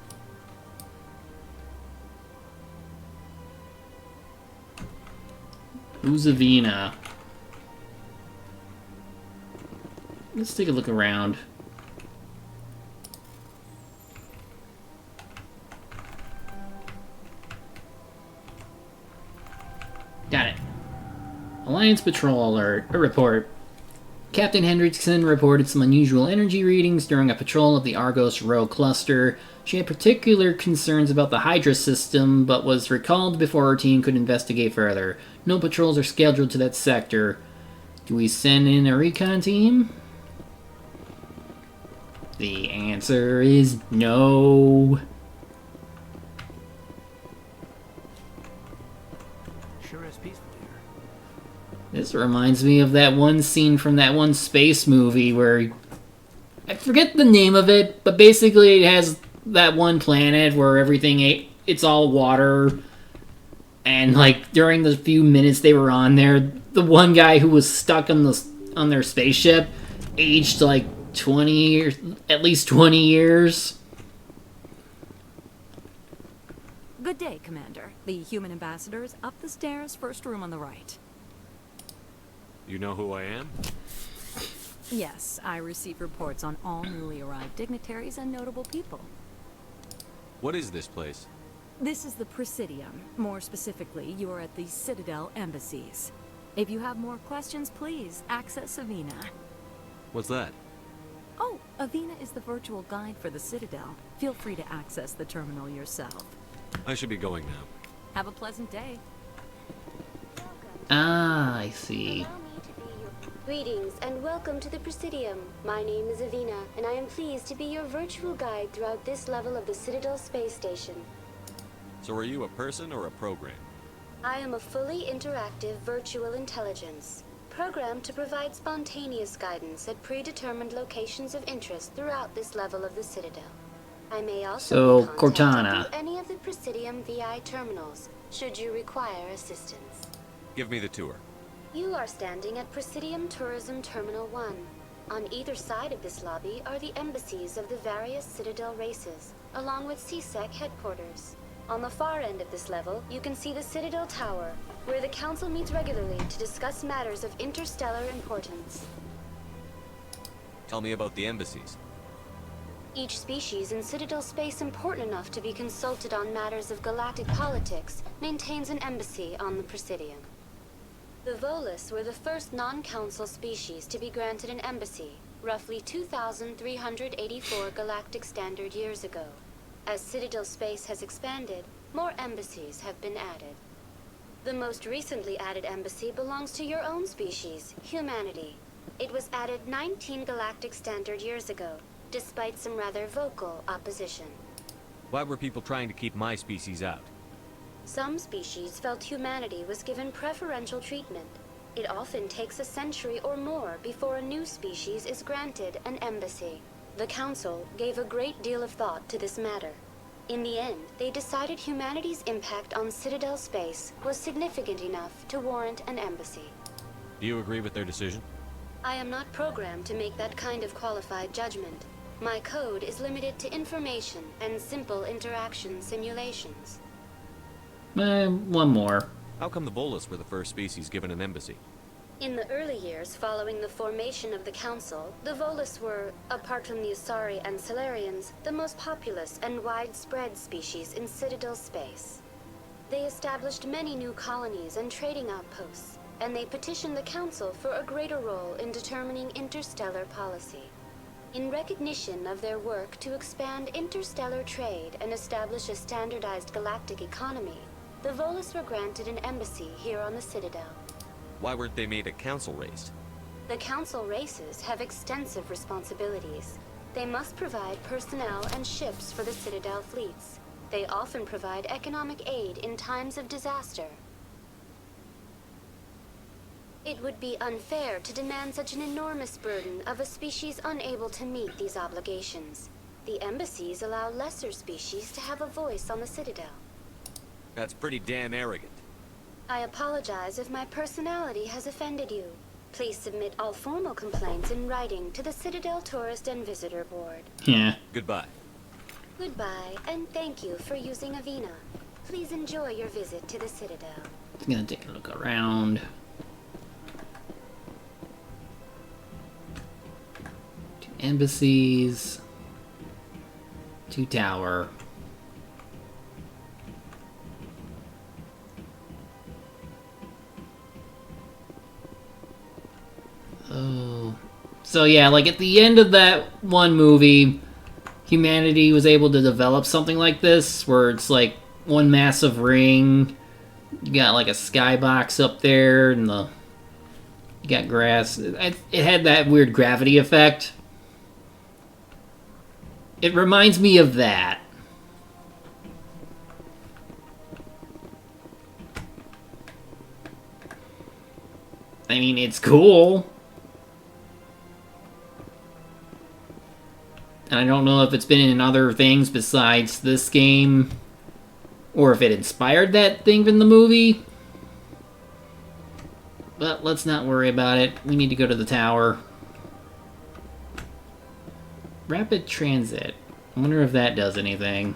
Who's Athena? Let's take a look around. Got it. Alliance Patrol Alert. A report. Captain Hendrickson reported some unusual energy readings during a patrol of the Argos Rho cluster. She had particular concerns about the Hydra system, but was recalled before her team could investigate further. No patrols are scheduled to that sector. Do we send in a recon team? The answer is no. Sure is peaceful here. This reminds me of that one scene from that one space movie where... I forget the name of it, but basically it has that one planet where everything... It's all water. And, like, during the few minutes they were on there, the one guy who was stuck on their spaceship aged, like, 20 years... At least 20 years. Good day, Commander. The human ambassador is up the stairs, first room on the right. You know who I am? Yes, I receive reports on all newly arrived dignitaries and notable people. What is this place? This is the Presidium. More specifically, you are at the Citadel embassies. If you have more questions, please access Avina. What's that? Oh, Avina is the virtual guide for the Citadel. Feel free to access the terminal yourself. I should be going now. Have a pleasant day. Ah, I see. Greetings and welcome to the Presidium. My name is Avina, and I am pleased to be your virtual guide throughout this level of the Citadel space station. So are you a person or a program? I am a fully interactive virtual intelligence, programmed to provide spontaneous guidance at predetermined locations of interest throughout this level of the Citadel. I may also be contacted Cortana. through any of the Presidium VI terminals, should you require assistance. Give me the tour. You are standing at Presidium Tourism Terminal 1. On either side of this lobby are the embassies of the various Citadel races, along with CSEC headquarters. On the far end of this level, you can see the Citadel Tower, where the Council meets regularly to discuss matters of interstellar importance. Tell me about the embassies. Each species in Citadel space important enough to be consulted on matters of galactic politics maintains an embassy on the Presidium. The Volus were the first non-council species to be granted an embassy, roughly 2,384 galactic standard years ago. As Citadel space has expanded, more embassies have been added. The most recently added embassy belongs to your own species, humanity. It was added 19 galactic standard years ago, despite some rather vocal opposition. Why were people trying to keep my species out? Some species felt humanity was given preferential treatment. It often takes a century or more before a new species is granted an embassy. The Council gave a great deal of thought to this matter. In the end, they decided humanity's impact on Citadel space was significant enough to warrant an embassy. Do you agree with their decision? I am not programmed to make that kind of qualified judgment. My code is limited to information and simple interaction simulations. One more. How come the Volus were the first species given an embassy? In the early years following the formation of the Council, the Volus were, apart from the Asari and Solarians, the most populous and widespread species in Citadel space. They established many new colonies and trading outposts, and they petitioned the Council for a greater role in determining interstellar policy. In recognition of their work to expand interstellar trade and establish a standardized galactic economy, the Volus were granted an embassy here on the Citadel. Why weren't they made a council race? The Council races have extensive responsibilities. They must provide personnel and ships for the Citadel fleets. They often provide economic aid in times of disaster. It would be unfair to demand such an enormous burden of a species unable to meet these obligations. The embassies allow lesser species to have a voice on the Citadel. That's pretty damn arrogant. I apologize if my personality has offended you. Please submit all formal complaints in writing to the Citadel Tourist and Visitor Board. Yeah. Goodbye. Goodbye, and thank you for using Avina. Please enjoy your visit to the Citadel. Just gonna take a look around. 2 embassies. 2 tower. Oh. So yeah, like at the end of that one movie, humanity was able to develop something like this, where it's like one massive ring. You got like a skybox up there, and you got grass. It had that weird gravity effect. It reminds me of that. I mean, it's cool. And I don't know if it's been in other things besides this game, or if it inspired that thing in the movie. But let's not worry about it. We need to go to the tower. Rapid transit. I wonder if that does anything.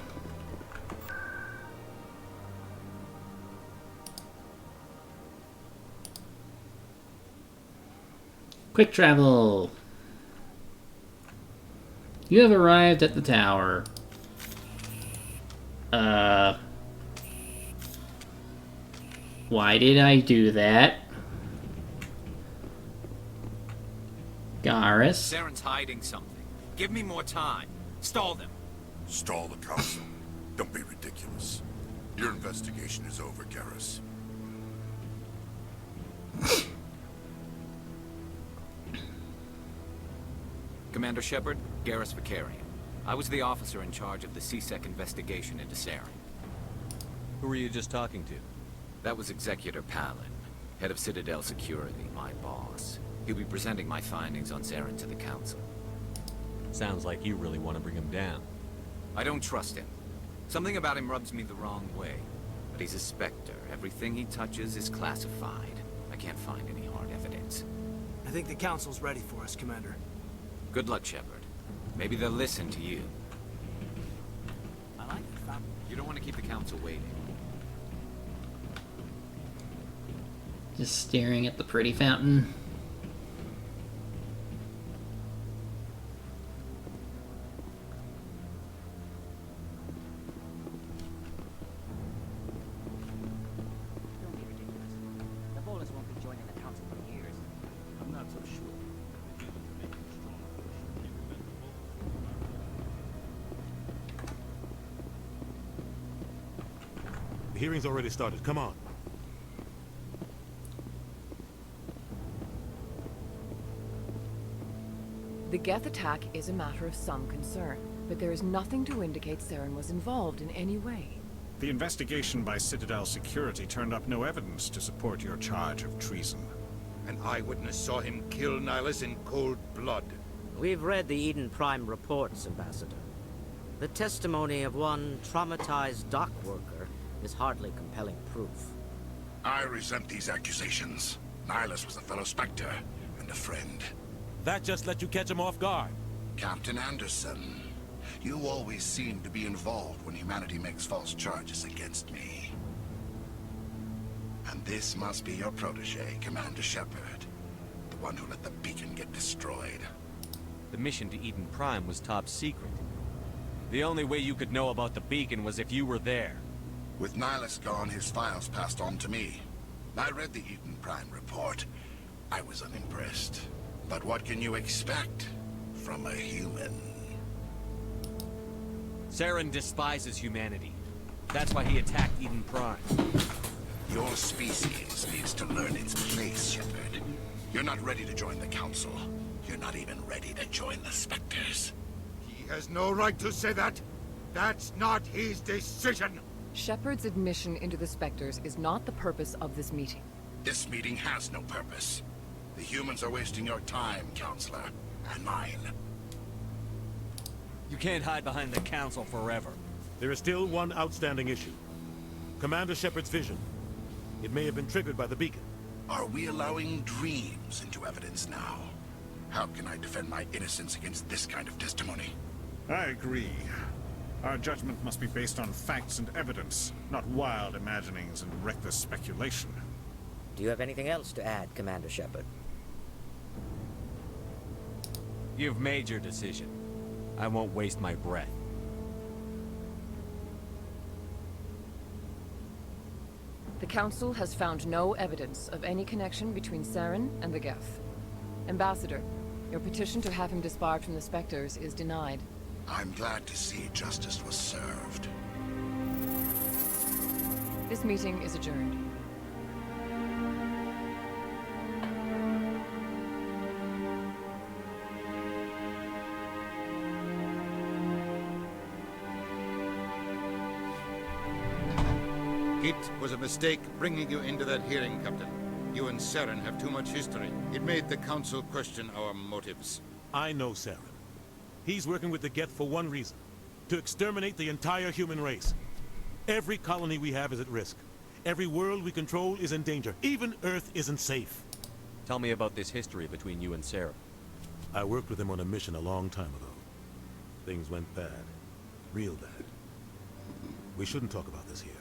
Quick travel. You have arrived at the tower. Why did I do that? Garrus. Saren's hiding something. Give me more time. Stall them. Stall the Council? Don't be ridiculous. Your investigation is over, Garrus. Commander Shepard, Garrus Vakarian. I was the officer in charge of the C-Sec investigation into Saren. Who were you just talking to? That was Executor Palin, head of Citadel Security, my boss. He'll be presenting my findings on Saren to the Council. Sounds like you really want to bring him down. I don't trust him. Something about him rubs me the wrong way. But he's a Spectre. Everything he touches is classified. I can't find any hard evidence. I think the Council's ready for us, Commander. Good luck, Shepard. Maybe they'll listen to you. I like it, Fam. You don't want to keep the Council waiting. Just staring at the pretty fountain. The Volus won't be joining the Council for years. I'm not so sure. The hearing's already started. Come on. The Geth attack is a matter of some concern, but there is nothing to indicate Saren was involved in any way. The investigation by Citadel Security turned up no evidence to support your charge of treason. An eyewitness saw him kill Nihilus in cold blood. We've read the Eden Prime reports, Ambassador. The testimony of one traumatized dock worker is hardly compelling proof. I resent these accusations. Nihilus was a fellow Spectre and a friend. That just let you catch him off guard. Captain Anderson, you always seem to be involved when humanity makes false charges against me. And this must be your protege, Commander Shepard. The one who let the beacon get destroyed. The mission to Eden Prime was top secret. The only way you could know about the beacon was if you were there. With Nihilus gone, his files passed on to me. I read the Eden Prime report. I was unimpressed. But what can you expect from a human? Saren despises humanity. That's why he attacked Eden Prime. Your species needs to learn its place, Shepard. You're not ready to join the Council. You're not even ready to join the Spectres. He has no right to say that. That's not his decision. Shepard's admission into the Spectres is not the purpose of this meeting. This meeting has no purpose. The humans are wasting your time, Counselor, and mine. You can't hide behind the Council forever. There is still one outstanding issue. Commander Shepard's vision. It may have been triggered by the beacon. Are we allowing dreams into evidence now? How can I defend my innocence against this kind of testimony? I agree. Our judgment must be based on facts and evidence, not wild imaginings and reckless speculation. Do you have anything else to add, Commander Shepard? You've made your decision. I won't waste my breath. The Council has found no evidence of any connection between Saren and the Geth. Ambassador, your petition to have him disbarred from the Spectres is denied. I'm glad to see justice was served. This meeting is adjourned. It was a mistake bringing you into that hearing, Captain. You and Saren have too much history. It made the Council question our motives. I know Saren. He's working with the Geth for one reason. To exterminate the entire human race. Every colony we have is at risk. Every world we control is in danger. Even Earth isn't safe. Tell me about this history between you and Saren. I worked with him on a mission a long time ago. Things went bad. Real bad. We shouldn't talk about this here.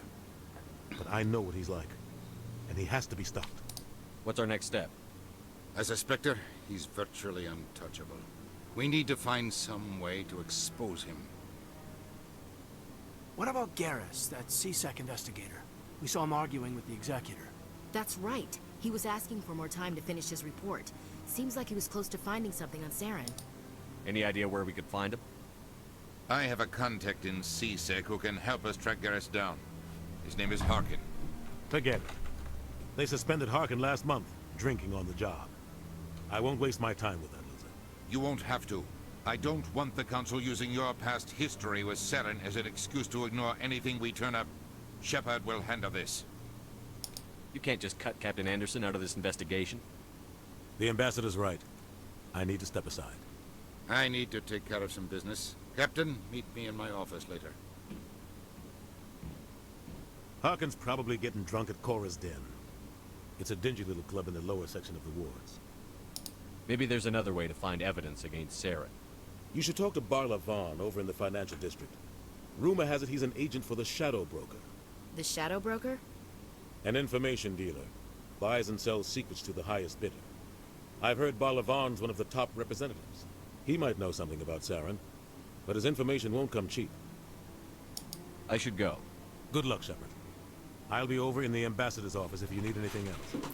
But I know what he's like. And he has to be stopped. What's our next step? As a Spectre, he's virtually untouchable. We need to find some way to expose him. What about Garrus, that C-Sec investigator? We saw him arguing with the Executor. That's right. He was asking for more time to finish his report. Seems like he was close to finding something on Saren. Any idea where we could find him? I have a contact in C-Sec who can help us track Garrus down. His name is Harkin. Forget it. They suspended Harkin last month, drinking on the job. I won't waste my time with that, Luther. You won't have to. I don't want the Council using your past history with Saren as an excuse to ignore anything we turn up. Shepard will handle this. You can't just cut Captain Anderson out of this investigation. The ambassador's right. I need to step aside. I need to take care of some business. Captain, meet me in my office later. Harkin's probably getting drunk at Cora's Den. It's a dingy little club in the lower section of the wards. Maybe there's another way to find evidence against Saren. You should talk to Barla Vaughn over in the financial district. Rumor has it he's an agent for the Shadow Broker. The Shadow Broker? An information dealer. Buys and sells secrets to the highest bidder. I've heard Barla Vaughn's one of the top representatives. He might know something about Saren, but his information won't come cheap. I should go. Good luck, Shepard. I'll be over in the ambassador's office if you need anything else.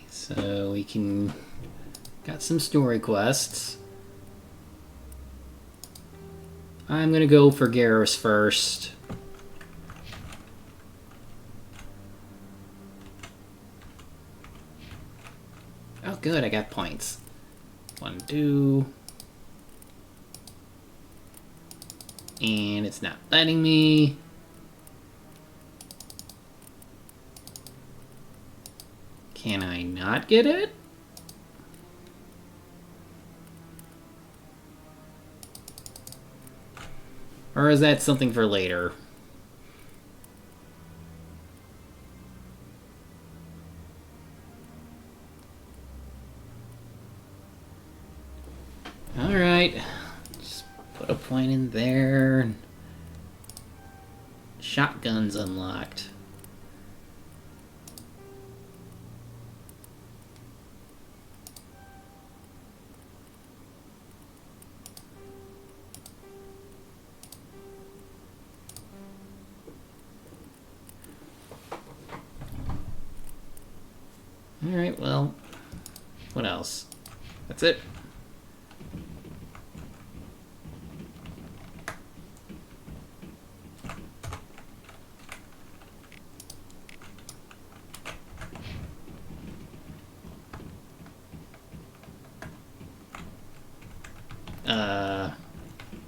So we can... got some story quests. I'm gonna go for Garrus first. Oh good, I got points. 1, 2... And it's not letting me. Can I not get it? Or is that something for later? Alright. Just put a point in there. Shotgun's unlocked. Alright, well, what else? That's it.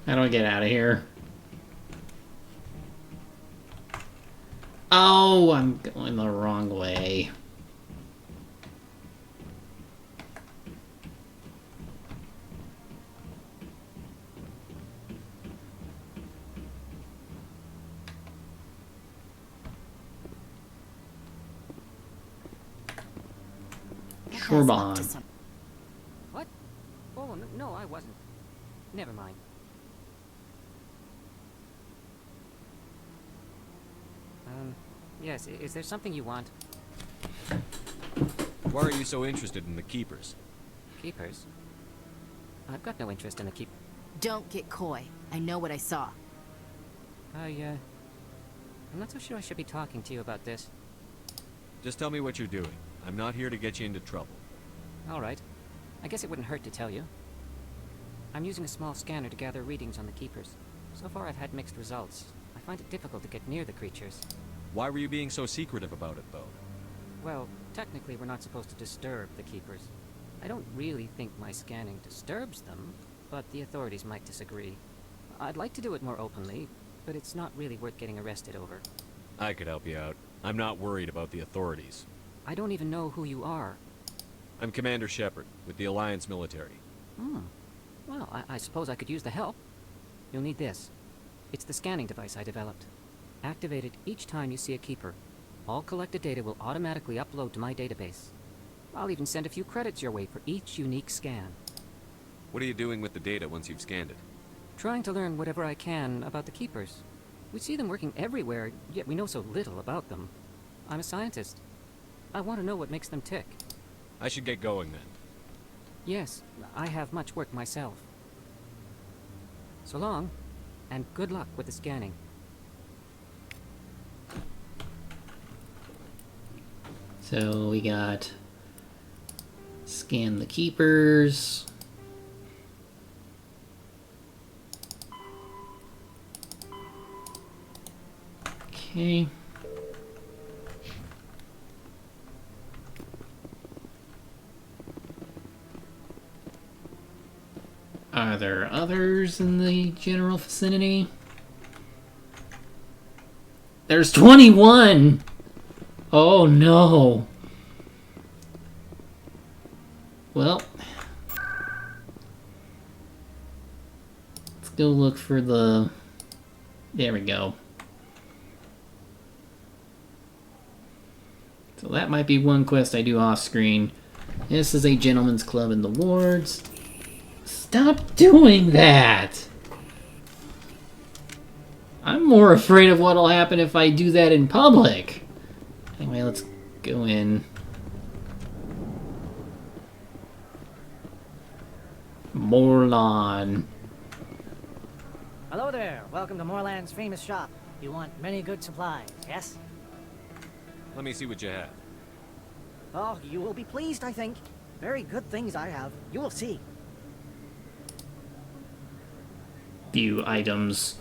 How do I get out of here? Oh, I'm going the wrong way. Shorbahn. What? Oh, no, I wasn't. Never mind. Yes, is there something you want? Why are you so interested in the Keepers? Keepers? I've got no interest in the keep... Don't get coy. I know what I saw. I'm not so sure I should be talking to you about this. Just tell me what you're doing. I'm not here to get you into trouble. All right. I guess it wouldn't hurt to tell you. I'm using a small scanner to gather readings on the Keepers. So far I've had mixed results. I find it difficult to get near the creatures. Why were you being so secretive about it, though? Well, technically we're not supposed to disturb the Keepers. I don't really think my scanning disturbs them, but the authorities might disagree. I'd like to do it more openly, but it's not really worth getting arrested over. I could help you out. I'm not worried about the authorities. I don't even know who you are. I'm Commander Shepard, with the Alliance military. Well, I suppose I could use the help. You'll need this. It's the scanning device I developed. Activate it each time you see a Keeper. All collected data will automatically upload to my database. I'll even send a few credits your way for each unique scan. What are you doing with the data once you've scanned it? Trying to learn whatever I can about the Keepers. We see them working everywhere, yet we know so little about them. I'm a scientist. I want to know what makes them tick. I should get going then. Yes, I have much work myself. So long, and good luck with the scanning. So we got scan the Keepers. Okay. Are there others in the general vicinity? There's 21! Oh no! Well, let's go look for the... There we go. So that might be one quest I do off screen. This is a gentleman's club in the wards. Stop doing that! I'm more afraid of what'll happen if I do that in public. Anyway, let's go in. Morlan. Hello there. Welcome to Morland's famous shop. You want many good supplies, yes? Let me see what you have. Oh, you will be pleased, I think. Very good things I have. You will see. Few items.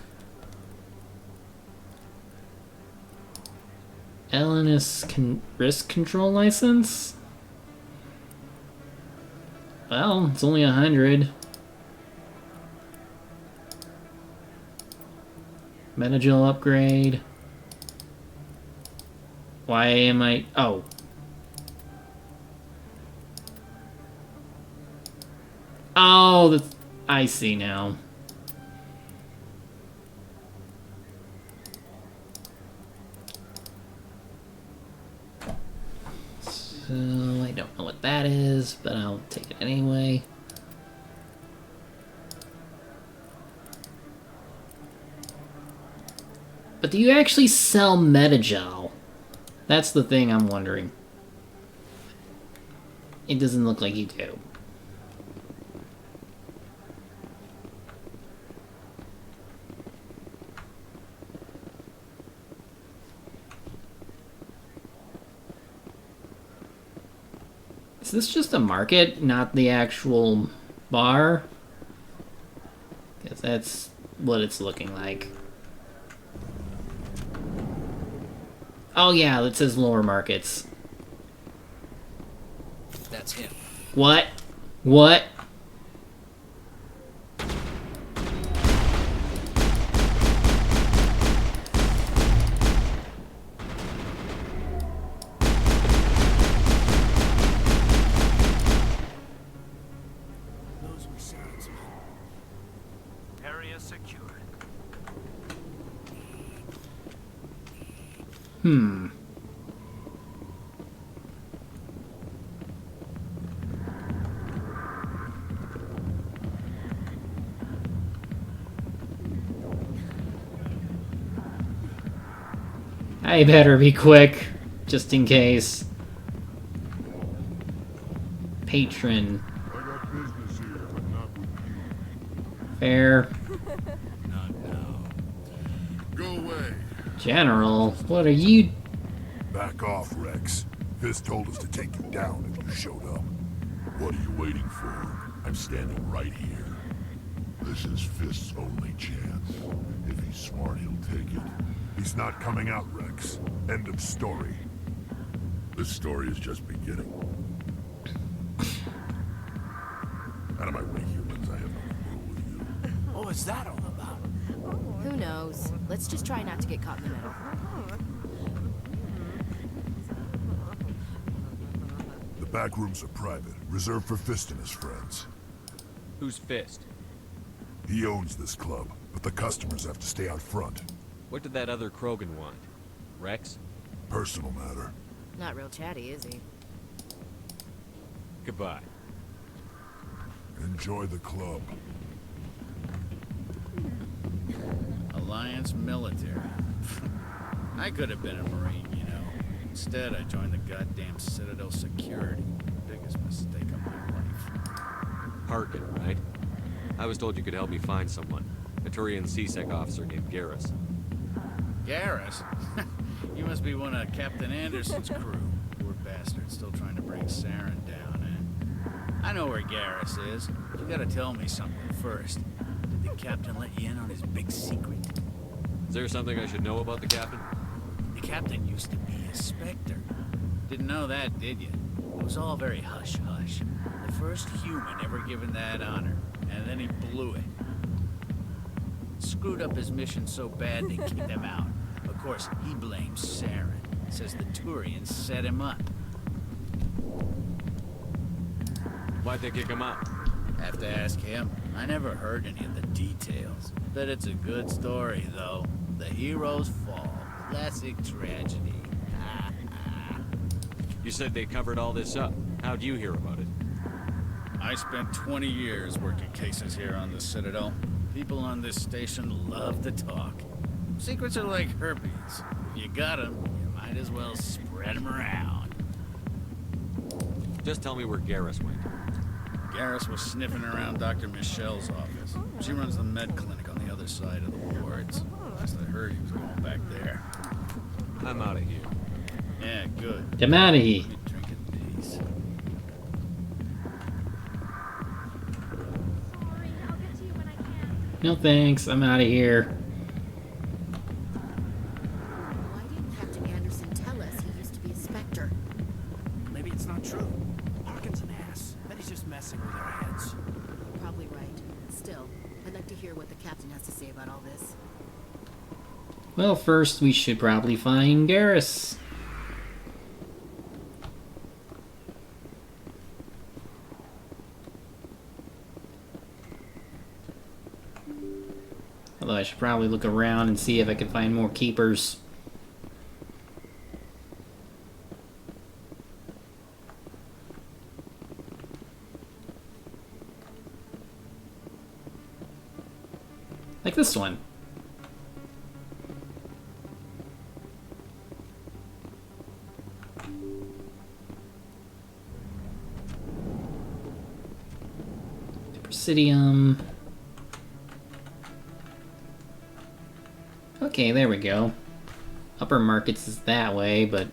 Ellenis risk control license? Well, it's only 100. Metagel upgrade. Why am I... Oh. Oh, that's... I see now. So, I don't know what that is, but I'll take it anyway. But do you actually sell Metagel? That's the thing I'm wondering. It doesn't look like you do. Is this just a market, not the actual bar? Because that's what it's looking like. Oh yeah, it says lower markets. That's him. What? What? Those were sounds. Area secured. Hmm. I better be quick, just in case. Patron. Fair. Go away. General, what are you... Back off, Rex. Fist told us to take you down if you showed up. What are you waiting for? I'm standing right here. This is Fist's only chance. If he's smart, he'll take it. He's not coming out, Rex. End of story. This story is just beginning. Out of my way, humans. I have no quarrel with you. What was that all about? Who knows? Let's just try not to get caught in the middle. The back rooms are private, reserved for Fist and his friends. Who's Fist? He owns this club, but the customers have to stay out front. What did that other Krogan want? Rex? Personal matter. Not real chatty, is he? Goodbye. Enjoy the club. Alliance military. I could have been a Marine, you know. Instead, I joined the goddamn Citadel Security. Biggest mistake of my life. Harkin, right? I was told you could help me find someone. A Turian CSEC officer named Garrus. Garrus? You must be one of Captain Anderson's crew. Poor bastard, still trying to bring Saren down, eh? I know where Garrus is. But you gotta tell me something first. Did the captain let you in on his big secret? Is there something I should know about the captain? The captain used to be a Spectre. Didn't know that, did you? It was all very hush-hush. The first human ever given that honor. and then he blew it. Screwed up his mission so bad they kicked him out. Of course, he blames Saren. Says the Turians set him up. Why'd they kick him out? Have to ask him. I never heard any of the details. Bet it's a good story, though. The hero's fall. Classic tragedy. You said they covered all this up. How'd you hear about it? I spent 20 years working cases here on the Citadel. People on this station love to talk. Secrets are like herpes. If you got them, you might as well spread them around. Just tell me where Garrus went. Garrus was sniffing around Dr. Michelle's office. She runs the med clinic on the other side of the wards. Last I heard, he was going back there. I'm out of here. Yeah, good. I'm out of here. Let me drink in peace. No thanks, I'm out of here. Why didn't Captain Anderson tell us he used to be a Spectre? Maybe it's not true. Harkin's an ass. Bet he's just messing with our heads. You're probably right. Still, I'd like to hear what the captain has to say about all this. Well, first we should probably find Garrus. Although I should probably look around and see if I can find more keepers. Like this one. Presidium. Okay, there we go. Upper Markets is that way, but...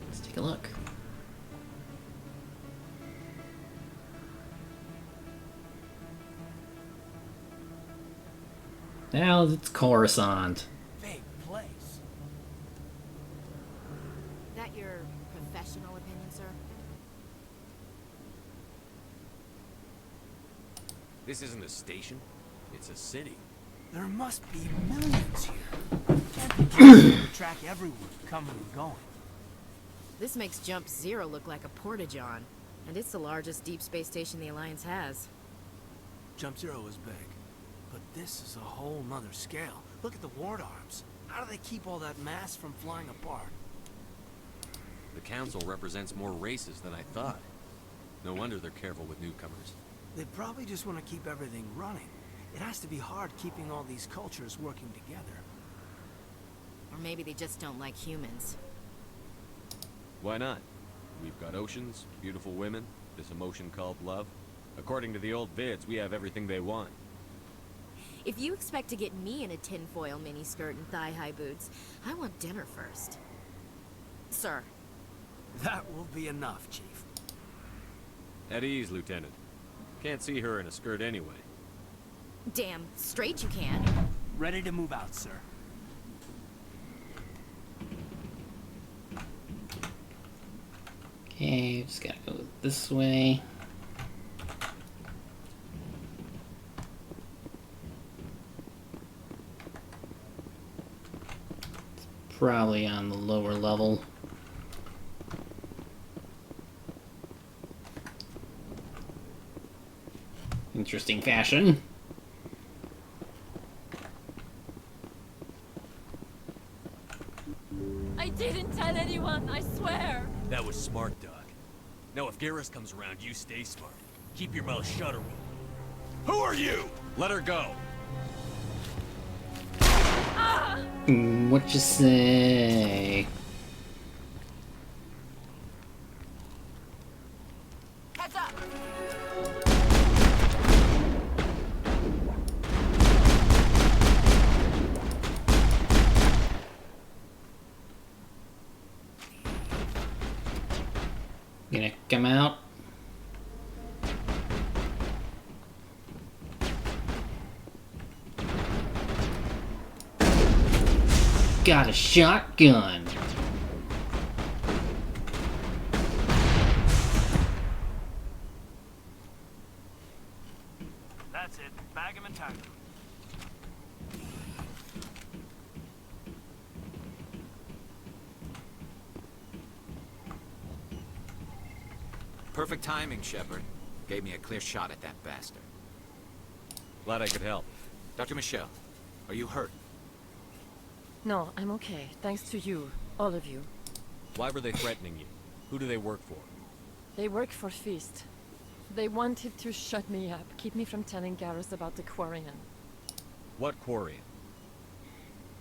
Let's take a look. Now it's Coruscant. Big place. That your professional opinion, sir? This isn't a station. It's a city. There must be millions here. Can't be possible to track everyone coming and going. This makes Jump Zero look like a porta-john, and it's the largest deep space station the Alliance has. Jump Zero is big, but this is a whole nother scale. Look at the ward arms. How do they keep all that mass from flying apart? The Council represents more races than I thought. No wonder they're careful with newcomers. They probably just want to keep everything running. It has to be hard keeping all these cultures working together. Or maybe they just don't like humans. Why not? We've got oceans, beautiful women, this emotion called love. According to the old vids, we have everything they want. If you expect to get me in a tinfoil miniskirt and thigh-high boots, I want dinner first. Sir. That will be enough, Chief. At ease, Lieutenant. Can't see her in a skirt anyway. Damn straight you can. Ready to move out, sir. Okay, just gotta go this way. It's probably on the lower level. Interesting fashion. I didn't tell anyone, I swear. That was smart, Doc. Now if Garrus comes around, you stay smart. Keep your mouth shut or we'll... Who are you? Let her go. Ah! What you say? Heads up! Gonna come out. got a shotgun. That's it. Bag him and tag him. Perfect timing, Shepard. Gave me a clear shot at that bastard. Glad I could help. Dr. Michelle, are you hurt? No, I'm okay. Thanks to you. All of you. Why were they threatening you? Who do they work for? They work for Feast. They wanted to shut me up, keep me from telling Garrus about the Quarian. What Quarian?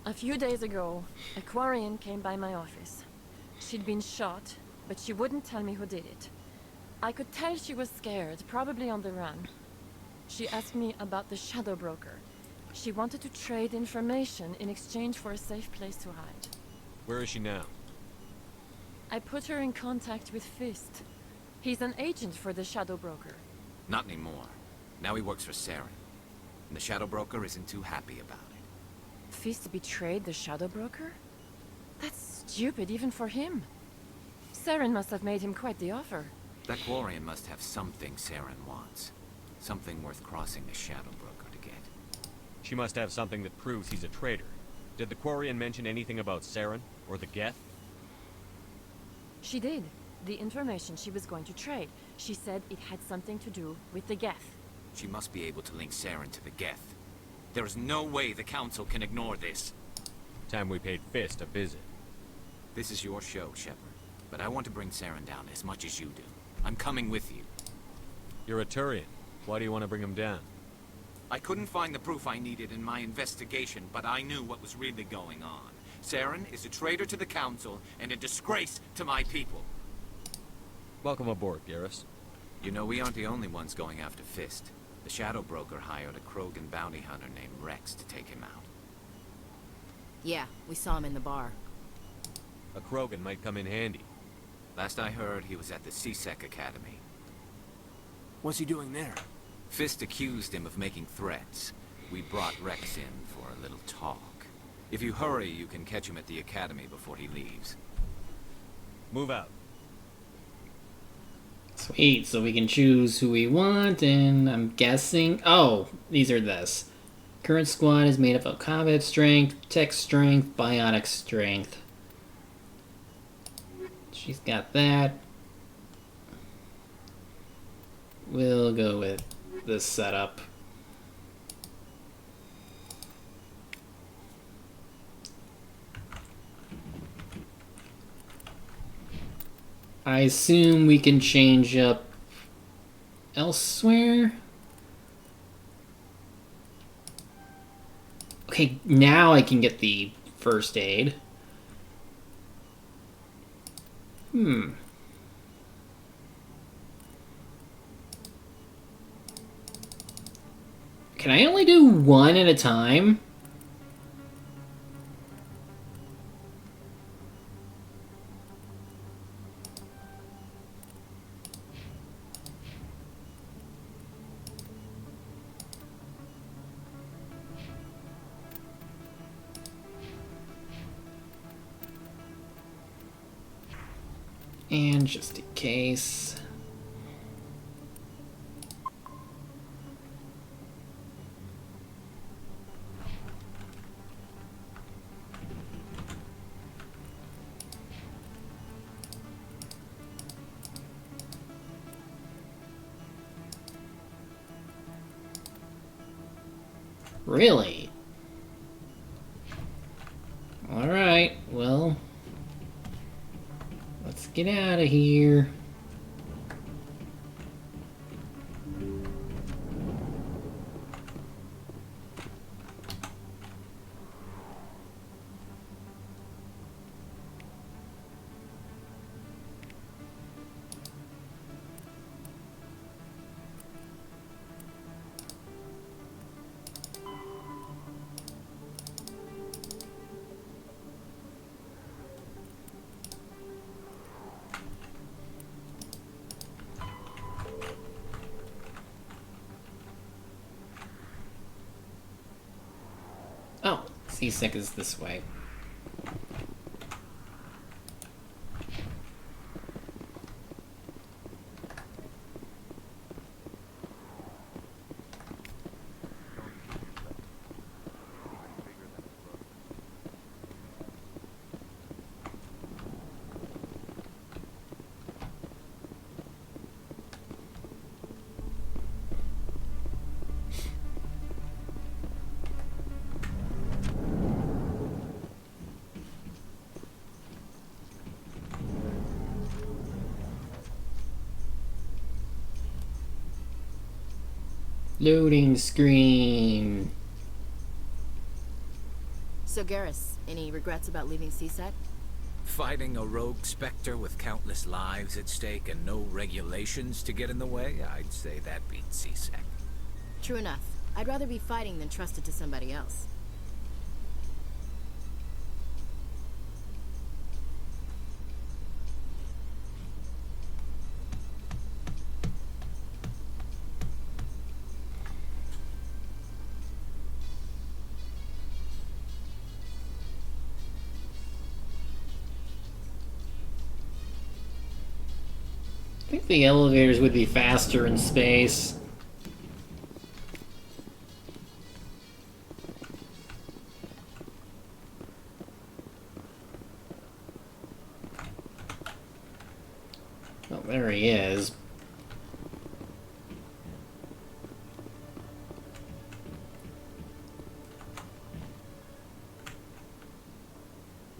A few days ago, a Quarian came by my office. She'd been shot, but she wouldn't tell me who did it. I could tell she was scared, probably on the run. She asked me about the Shadow Broker. She wanted to trade information in exchange for a safe place to hide. Where is she now? I put her in contact with Fist. He's an agent for the Shadow Broker. Not anymore. Now he works for Saren. And the Shadow Broker isn't too happy about it. Fist betrayed the Shadow Broker? That's stupid even for him. Saren must have made him quite the offer. That Quarian must have something Saren wants. Something worth crossing the Shadow Broker to get. She must have something that proves he's a traitor. Did the Quarian mention anything about Saren or the Geth? She did. The information she was going to trade. She said it had something to do with the Geth. She must be able to link Saren to the Geth. There is no way the Council can ignore this. Time we paid Fist a visit. This is your show, Shepard. But I want to bring Saren down as much as you do. I'm coming with you. You're a Turian. Why do you want to bring him down? I couldn't find the proof I needed in my investigation, but I knew what was really going on. Saren is a traitor to the Council and a disgrace to my people. Welcome aboard, Garrus. You know, we aren't the only ones going after Fist. The Shadow Broker hired a Krogan bounty hunter named Rex to take him out. Yeah, we saw him in the bar. A Krogan might come in handy. Last I heard, he was at the C-Sec Academy. What's he doing there? Fist accused him of making threats. We brought Rex in for a little talk. If you hurry, you can catch him at the Academy before he leaves. Move out. Sweet, so we can choose who we want, and I'm guessing... Oh, these are this. Current squad is made up of combat strength, tech strength, biotic strength. She's got that. We'll go with this setup. I assume we can change up elsewhere. Okay, now I can get the first aid. Can I only do one at a time? And just in case... Really? Alright, well... Let's get out of here. Oh, C-Sec is this way. Loading screen. So, Garrus, any regrets about leaving CSEC? Fighting a rogue Spectre with countless lives at stake and no regulations to get in the way? I'd say that beats CSEC. True enough. I'd rather be fighting than trusted to somebody else. I think the elevators would be faster in space. Oh, there he is.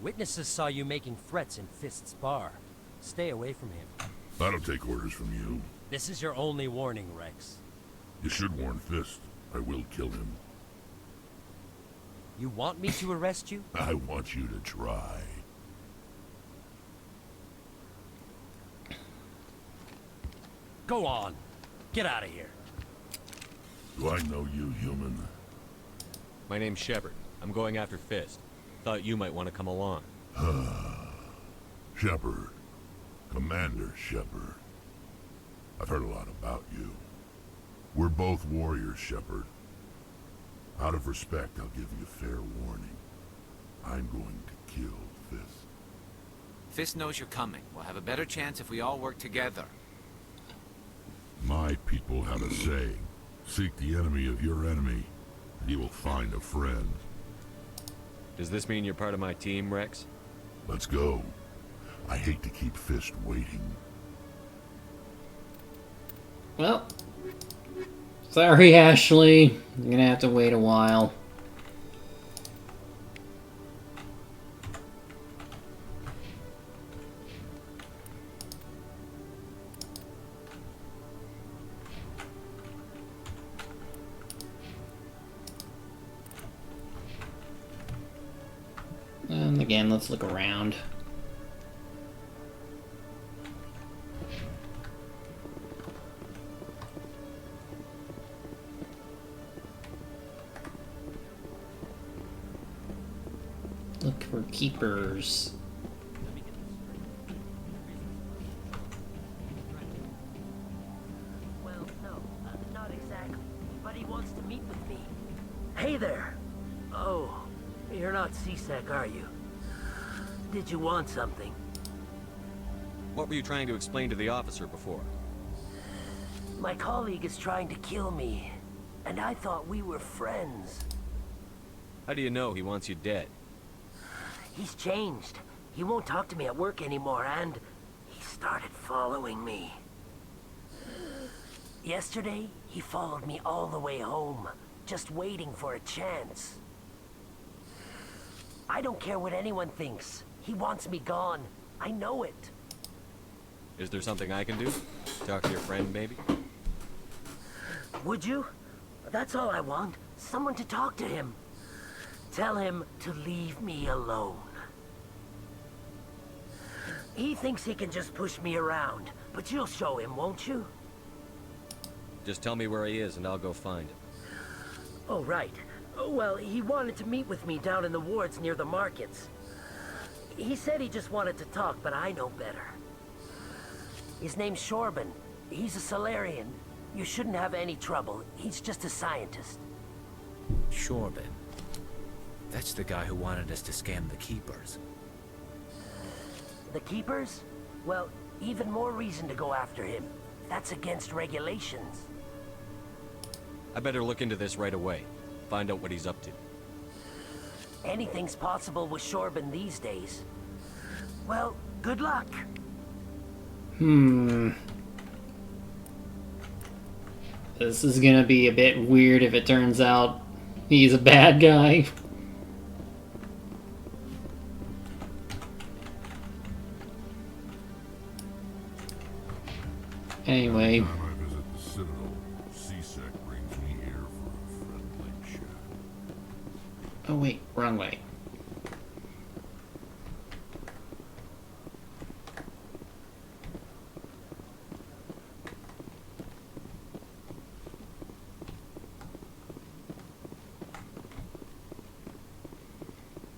Witnesses saw you making threats in Fist's bar. Stay away from him. I don't take orders from you. This is your only warning, Rex. You should warn Fist. I will kill him. You want me to arrest you? I want you to try. Go on. Get out of here. Do I know you, human? My name's Shepard. I'm going after Fist. Thought you might want to come along. Shepard. Commander Shepard. I've heard a lot about you. We're both warriors, Shepard. Out of respect, I'll give you fair warning. I'm going to kill Fist. Fist knows you're coming. We'll have a better chance if we all work together. My people have a saying. Seek the enemy of your enemy, and you will find a friend. Does this mean you're part of my team, Rex? Let's go. I hate to keep Fist waiting. Well, sorry, Ashley. You're gonna have to wait a while. And again, let's look around. Look for keepers. Well, no, not exactly. But he wants to meet with me. Hey there. Oh, you're not CSEC, are you? Did you want something? What were you trying to explain to the officer before? My colleague is trying to kill me, and I thought we were friends. How do you know he wants you dead? He's changed. He won't talk to me at work anymore, and he started following me. Yesterday, he followed me all the way home, just waiting for a chance. I don't care what anyone thinks. He wants me gone. I know it. Is there something I can do? Talk to your friend, maybe? Would you? That's all I want. Someone to talk to him. Tell him to leave me alone. He thinks he can just push me around, but you'll show him, won't you? Just tell me where he is and I'll go find him. Oh, right. Well, he wanted to meet with me down in the wards near the markets. He said he just wanted to talk, but I know better. His name's Shorban. He's a Solarian. You shouldn't have any trouble. He's just a scientist. Shorban. That's the guy who wanted us to scam the Keepers. The Keepers? Well, even more reason to go after him. That's against regulations. I better look into this right away. Find out what he's up to. Anything's possible with Shorban these days. Well, good luck. This is gonna be a bit weird if it turns out he's a bad guy. Anyway. Every time I visit the Citadel, CSEC brings me Oh wait, wrong way.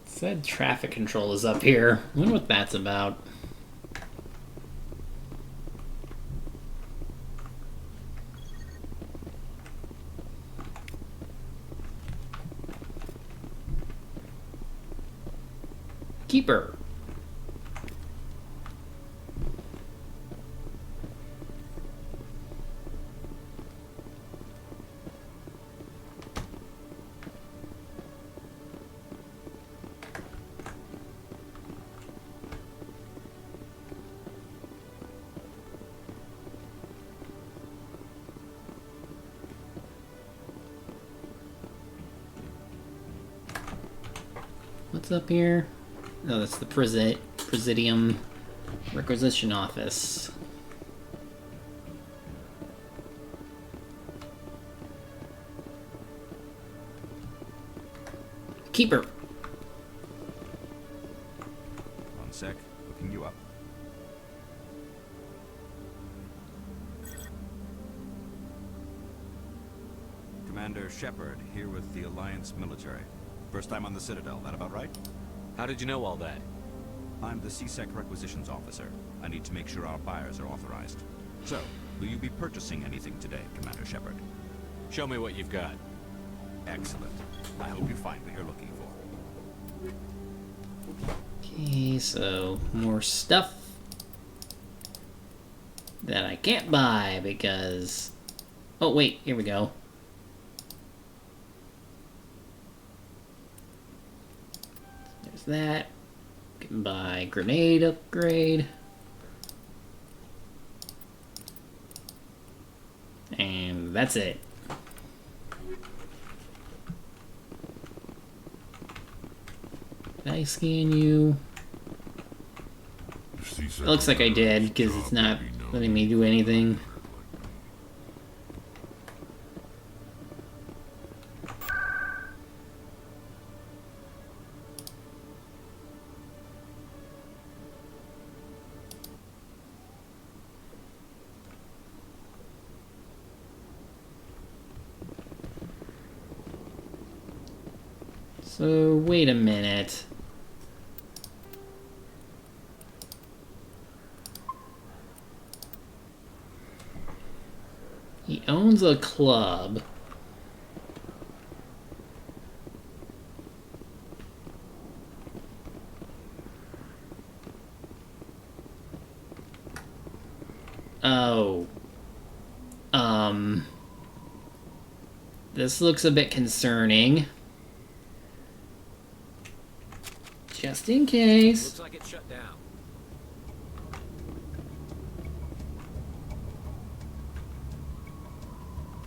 Said traffic control is up here. I wonder what that's about. Keeper. What's up here? Oh, that's the Presidium Requisition Office. Keeper. One sec. Looking you up. Commander Shepard, here with the Alliance military. First time on the Citadel, that about right? How did you know all that? I'm the CSEC Requisitions Officer. I need to make sure our buyers are authorized. So, will you be purchasing anything today, Commander Shepard? Show me what you've got. Excellent. I hope you find what you're looking for. Okay, so more stuff that I can't buy because... Oh, wait, here we go. There's that. Can buy grenade upgrade. And that's it. Did I scan you? It looks like I did, because it's not letting me do anything. So, wait a minute. He owns a club. Oh. This looks a bit concerning. Just in case. Looks like it's shut down.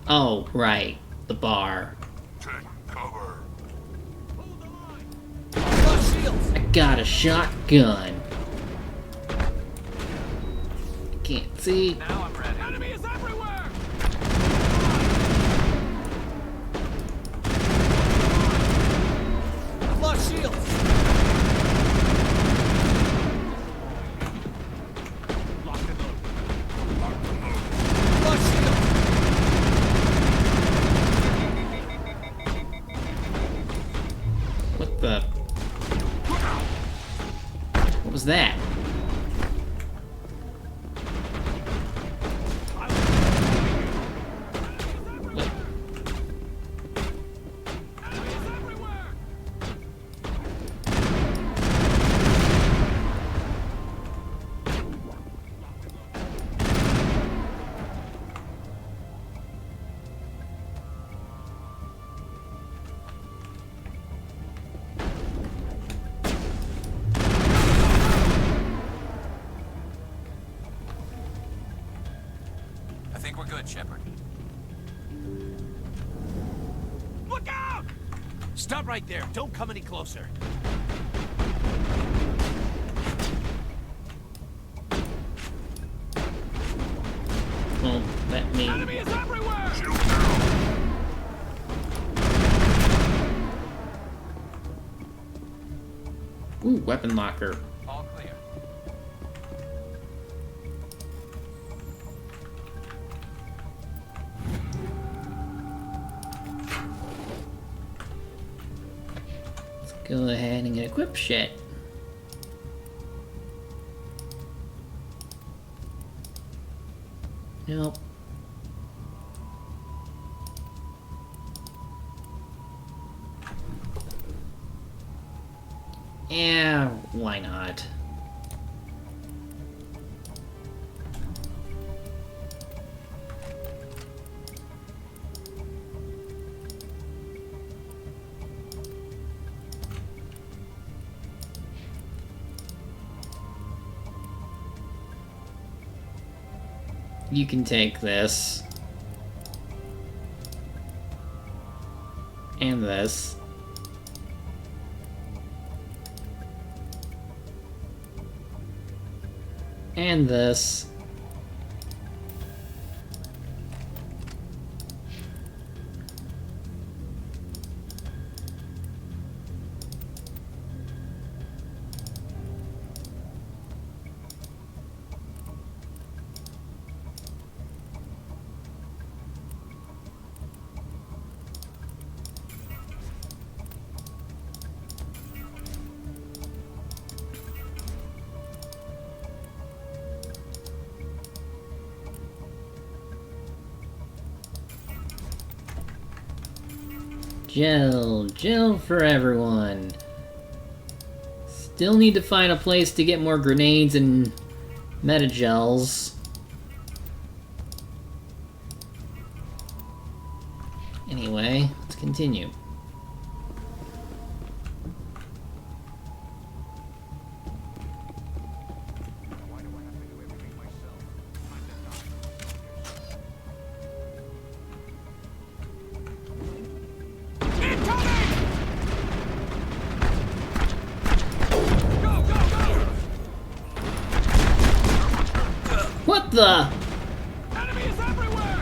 Oh, right. The bar. Take cover. I got a shotgun. Can't see. Now I'm ready. Enemy is everywhere! I've lost shields. Lock and load. Lock and load. Lost shields. What the? What was that? I think we're good, Shepard. Look out! Stop right there. Don't come any closer. Well, let me... Enemy is everywhere! Ooh, weapon locker. All clear. Let's go ahead and equip shit. Nope. Yeah, why not? You can take this. And this. And this. Gel for everyone. Still need to find a place to get more grenades and metagels. Anyway, let's continue. What the? Enemies everywhere!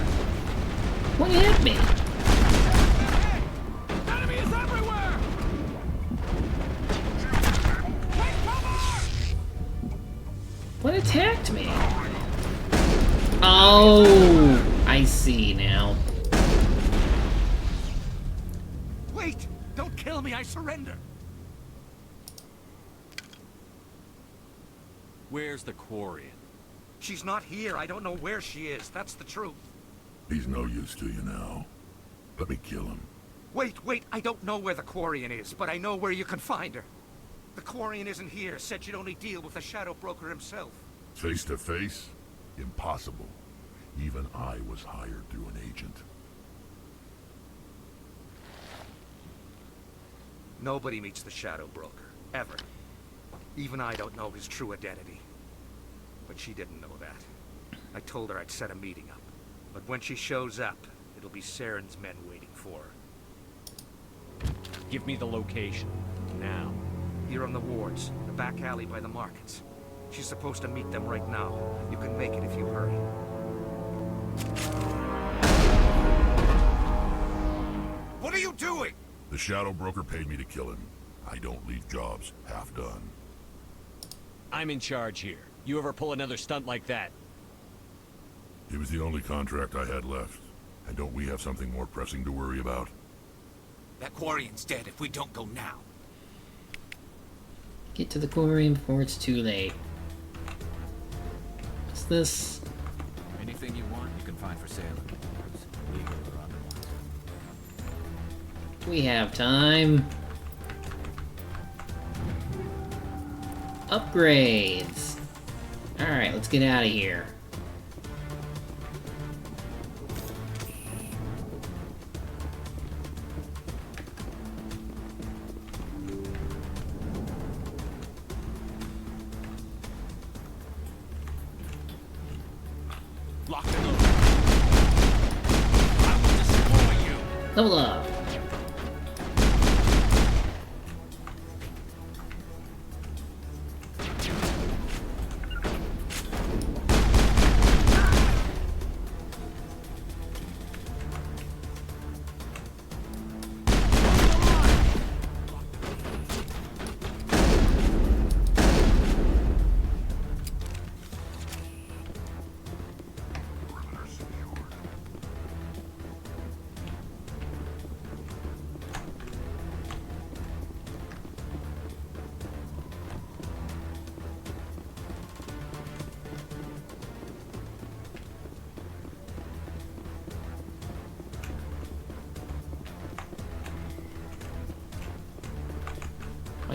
What hit me? Enemies everywhere! Take cover! What attacked me? Oh, I see now. Wait! Don't kill me, I surrender! Where's the Quarian? She's not here. I don't know where she is. That's the truth. He's no use to you now. Let me kill him. Wait. I don't know where the Quarian is, but I know where you can find her. The Quarian isn't here. Said she'd only deal with the Shadow Broker himself. Face to face? Impossible. Even I was hired through an agent. Nobody meets the Shadow Broker. Ever. Even I don't know his true identity. But she didn't know that. I told her I'd set a meeting up. But when she shows up, it'll be Saren's men waiting for her. Give me the location. Now. Here on the wards, the back alley by the markets. She's supposed to meet them right now. You can make it if you hurry. What are you doing? The Shadow Broker paid me to kill him. I don't leave jobs half done. I'm in charge here. You ever pull another stunt like that? It was the only contract I had left. And don't we have something more pressing to worry about? That Quarian's dead if we don't go now. Get to the Quarian before it's too late. What's this? Anything you want, you can find for sale. Legal or otherwise. We have time. Upgrades. Alright, let's get out of here. Lock and load. I will destroy you. Level up.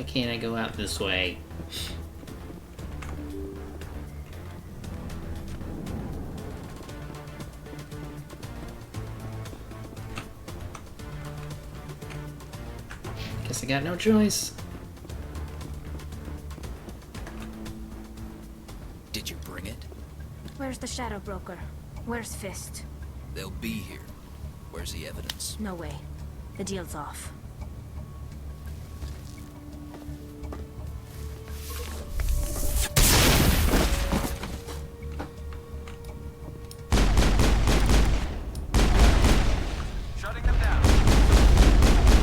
can't I go out this way? Guess I got no choice. Did you bring it? Where's the Shadow Broker? Where's Fist? They'll be here. Where's the evidence? No way. The deal's off. Shutting them down.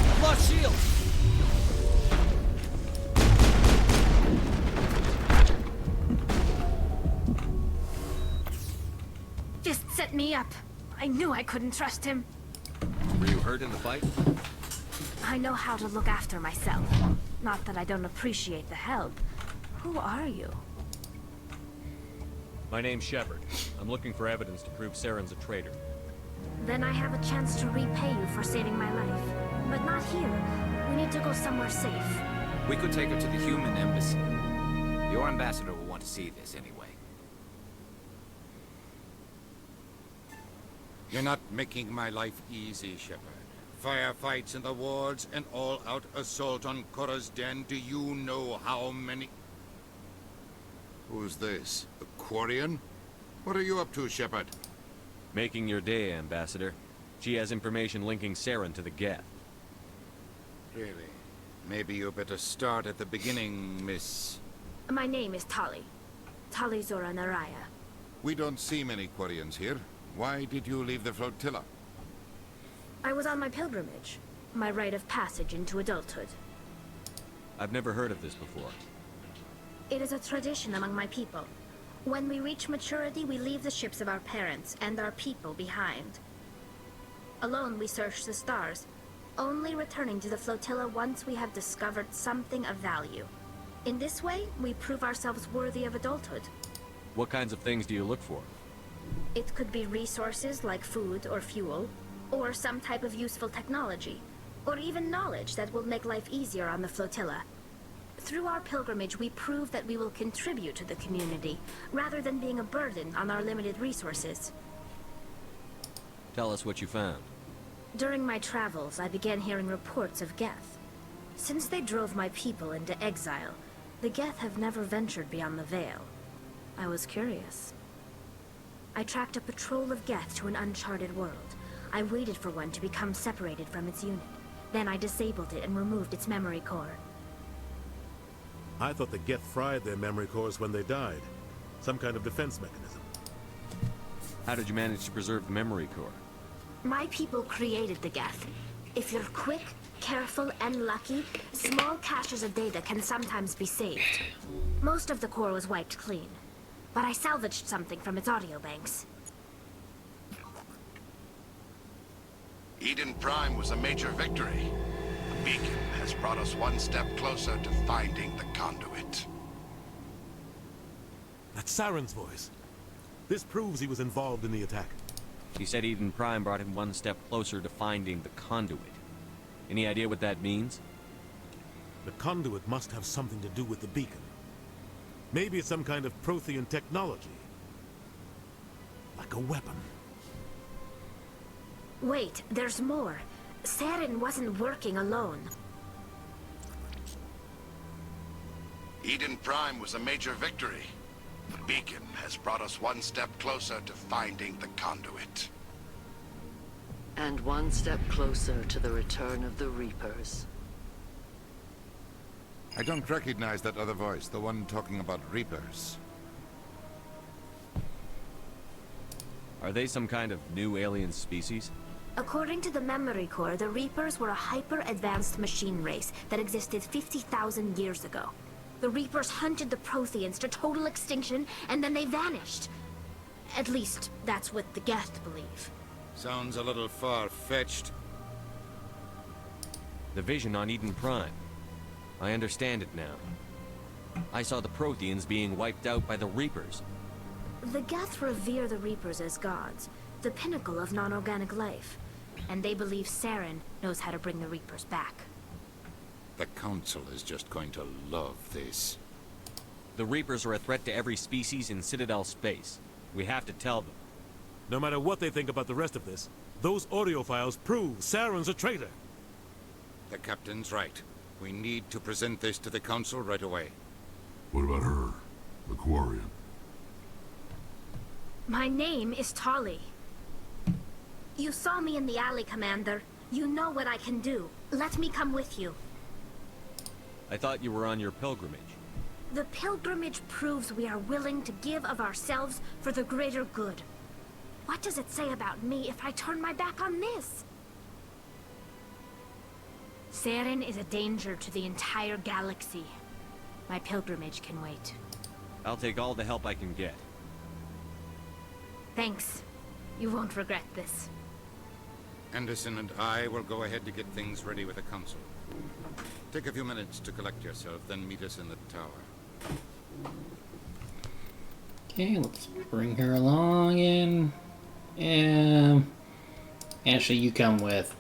I've lost shield! Fist set me up. I knew I couldn't trust him. Were you hurt in the fight? I know how to look after myself. Not that I don't appreciate the help. Who are you? My name's Shepard. I'm looking for evidence to prove Saren's a traitor. Then I have a chance to repay you for saving my life. But not here. We need to go somewhere safe. We could take her to the human embassy. Your ambassador will want to see this anyway. You're not making my life easy, Shepard. Firefights in the wards, an all-out assault on Korra's den. Do you know how many... Who's this? The Quarian? What are you up to, Shepard? Making your day, Ambassador. She has information linking Saren to the Geth. Really? Maybe you better start at the beginning, Miss... My name is Tali. Tali Zora Naraya. We don't see many Quarians here. Why did you leave the flotilla? I was on my pilgrimage. My rite of passage into adulthood. I've never heard of this before. It is a tradition among my people. When we reach maturity, we leave the ships of our parents and our people behind. Alone, we search the stars, only returning to the flotilla once we have discovered something of value. In this way, we prove ourselves worthy of adulthood. What kinds of things do you look for? It could be resources like food or fuel, or some type of useful technology, or even knowledge that will make life easier on the flotilla. Through our pilgrimage, we prove that we will contribute to the community, rather than being a burden on our limited resources. Tell us what you found. During my travels, I began hearing reports of Geth. Since they drove my people into exile, the Geth have never ventured beyond the Veil. I was curious. I tracked a patrol of Geth to an uncharted world. I waited for one to become separated from its unit. Then I disabled it and removed its memory core. I thought the Geth fried their memory cores when they died. Some kind of defense mechanism. How did you manage to preserve the memory core? My people created the Geth. If you're quick, careful, and lucky, small caches of data can sometimes be saved. Most of the core was wiped clean, but I salvaged something from its audio banks. Eden Prime was a major victory. The beacon has brought us one step closer to finding the conduit. That's Saren's voice. This proves he was involved in the attack. He said Eden Prime brought him one step closer to finding the conduit. Any idea what that means? The conduit must have something to do with the beacon. Maybe it's some kind of Prothean technology. Like a weapon. Wait, there's more. Saren wasn't working alone. Eden Prime was a major victory. The beacon has brought us one step closer to finding the conduit. And one step closer to the return of the Reapers. I don't recognize that other voice, the one talking about Reapers. Are they some kind of new alien species? According to the memory core, the Reapers were a hyper-advanced machine race that existed 50,000 years ago. The Reapers hunted the Protheans to total extinction, and then they vanished. At least, that's what the Geth believe. Sounds a little far-fetched. The vision on Eden Prime. I understand it now. I saw the Protheans being wiped out by the Reapers. The Geth revere the Reapers as gods, the pinnacle of non-organic life. And they believe Saren knows how to bring the Reapers back. The Council is just going to love this. The Reapers are a threat to every species in Citadel space. We have to tell them. No matter what they think about the rest of this, those audio files prove Saren's a traitor. The Captain's right. We need to present this to the Council right away. What about her? The Quarian? My name is Tali. You saw me in the alley, Commander. You know what I can do. Let me come with you. I thought you were on your pilgrimage. The pilgrimage proves we are willing to give of ourselves for the greater good. What does it say about me if I turn my back on this? Saren is a danger to the entire galaxy. My pilgrimage can wait. I'll take all the help I can get. Thanks. You won't regret this. Anderson and I will go ahead to get things ready with the Council. Take a few minutes to collect yourself, then meet us in the tower. Okay, let's bring her along and Ashley, you come with.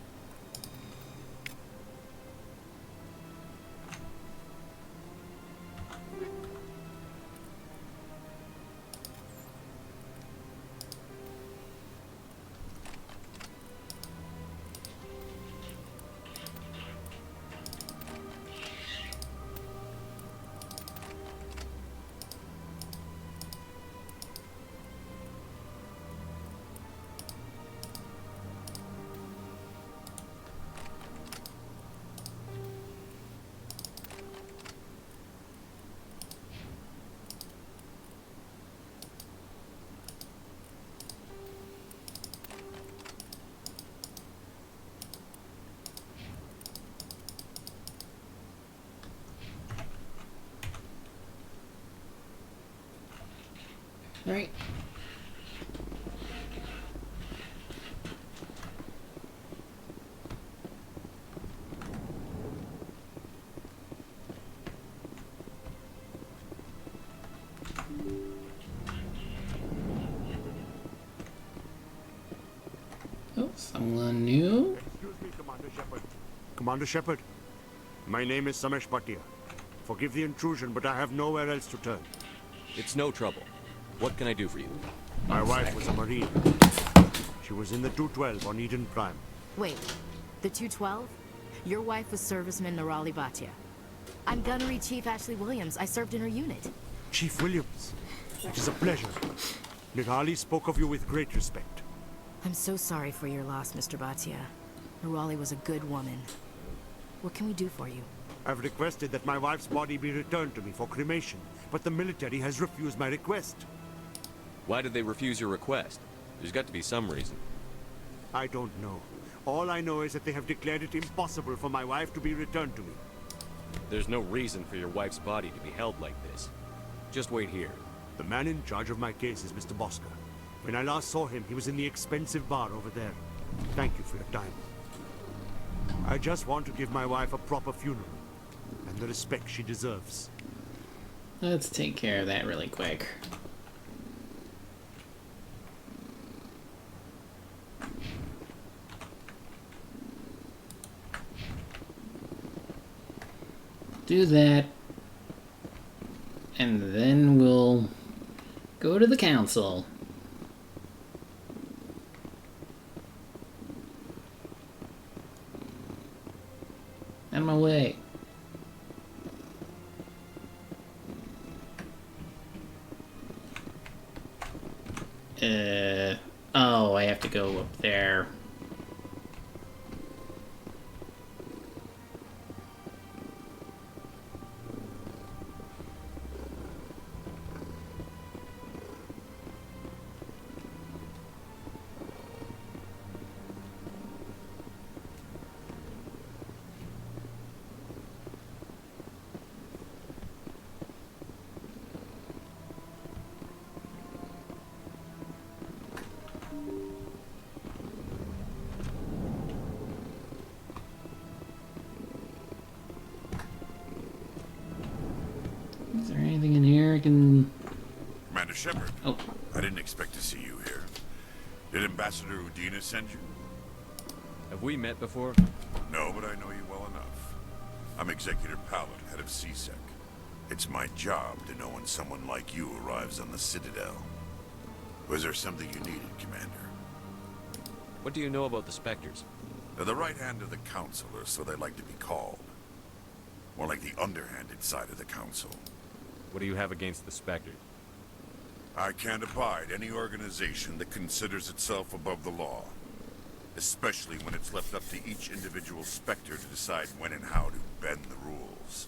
All right. Oh, someone new. Excuse me, Commander Shepard. Commander Shepard, my name is Samesh Bhatia. Forgive the intrusion, but I have nowhere else to turn. It's no trouble. What can I do for you? My wife was a Marine. She was in the 212 on Eden Prime. Wait, the 212? Your wife was serviceman Nirali Bhatia. I'm Gunnery Chief Ashley Williams. I served in her unit. Chief Williams, it is a pleasure. Nirali spoke of you with great respect. I'm so sorry for your loss, Mr. Bhatia. Nirali was a good woman. What can we do for you? I've requested that my wife's body be returned to me for cremation, but the military has refused my request. Why did they refuse your request? There's got to be some reason. I don't know. All I know is that they have declared it impossible for my wife to be returned to me. There's no reason for your wife's body to be held like this. Just wait here. The man in charge of my case is Mr. Bosca. When I last saw him, he was in the expensive bar over there. Thank you for your time. I just want to give my wife a proper funeral, and the respect she deserves. Let's take care of that really quick. Do that, and then we'll go to the council. Out of my way. Oh, I have to go up there. Is there anything in here I can... Commander Shepard. Oh. I didn't expect to see you here. Did Ambassador Udina send you? Have we met before? No, but I know you well enough. I'm Executor Pallet, head of CSEC. It's my job to know when someone like you arrives on the Citadel. Was there something you needed, Commander? What do you know about the Spectres? They're the right hand of the Council, or so they like to be called. More like the underhanded side of the Council. What do you have against the Spectres? I can't abide any organization that considers itself above the law. Especially when it's left up to each individual Spectre to decide when and how to bend the rules.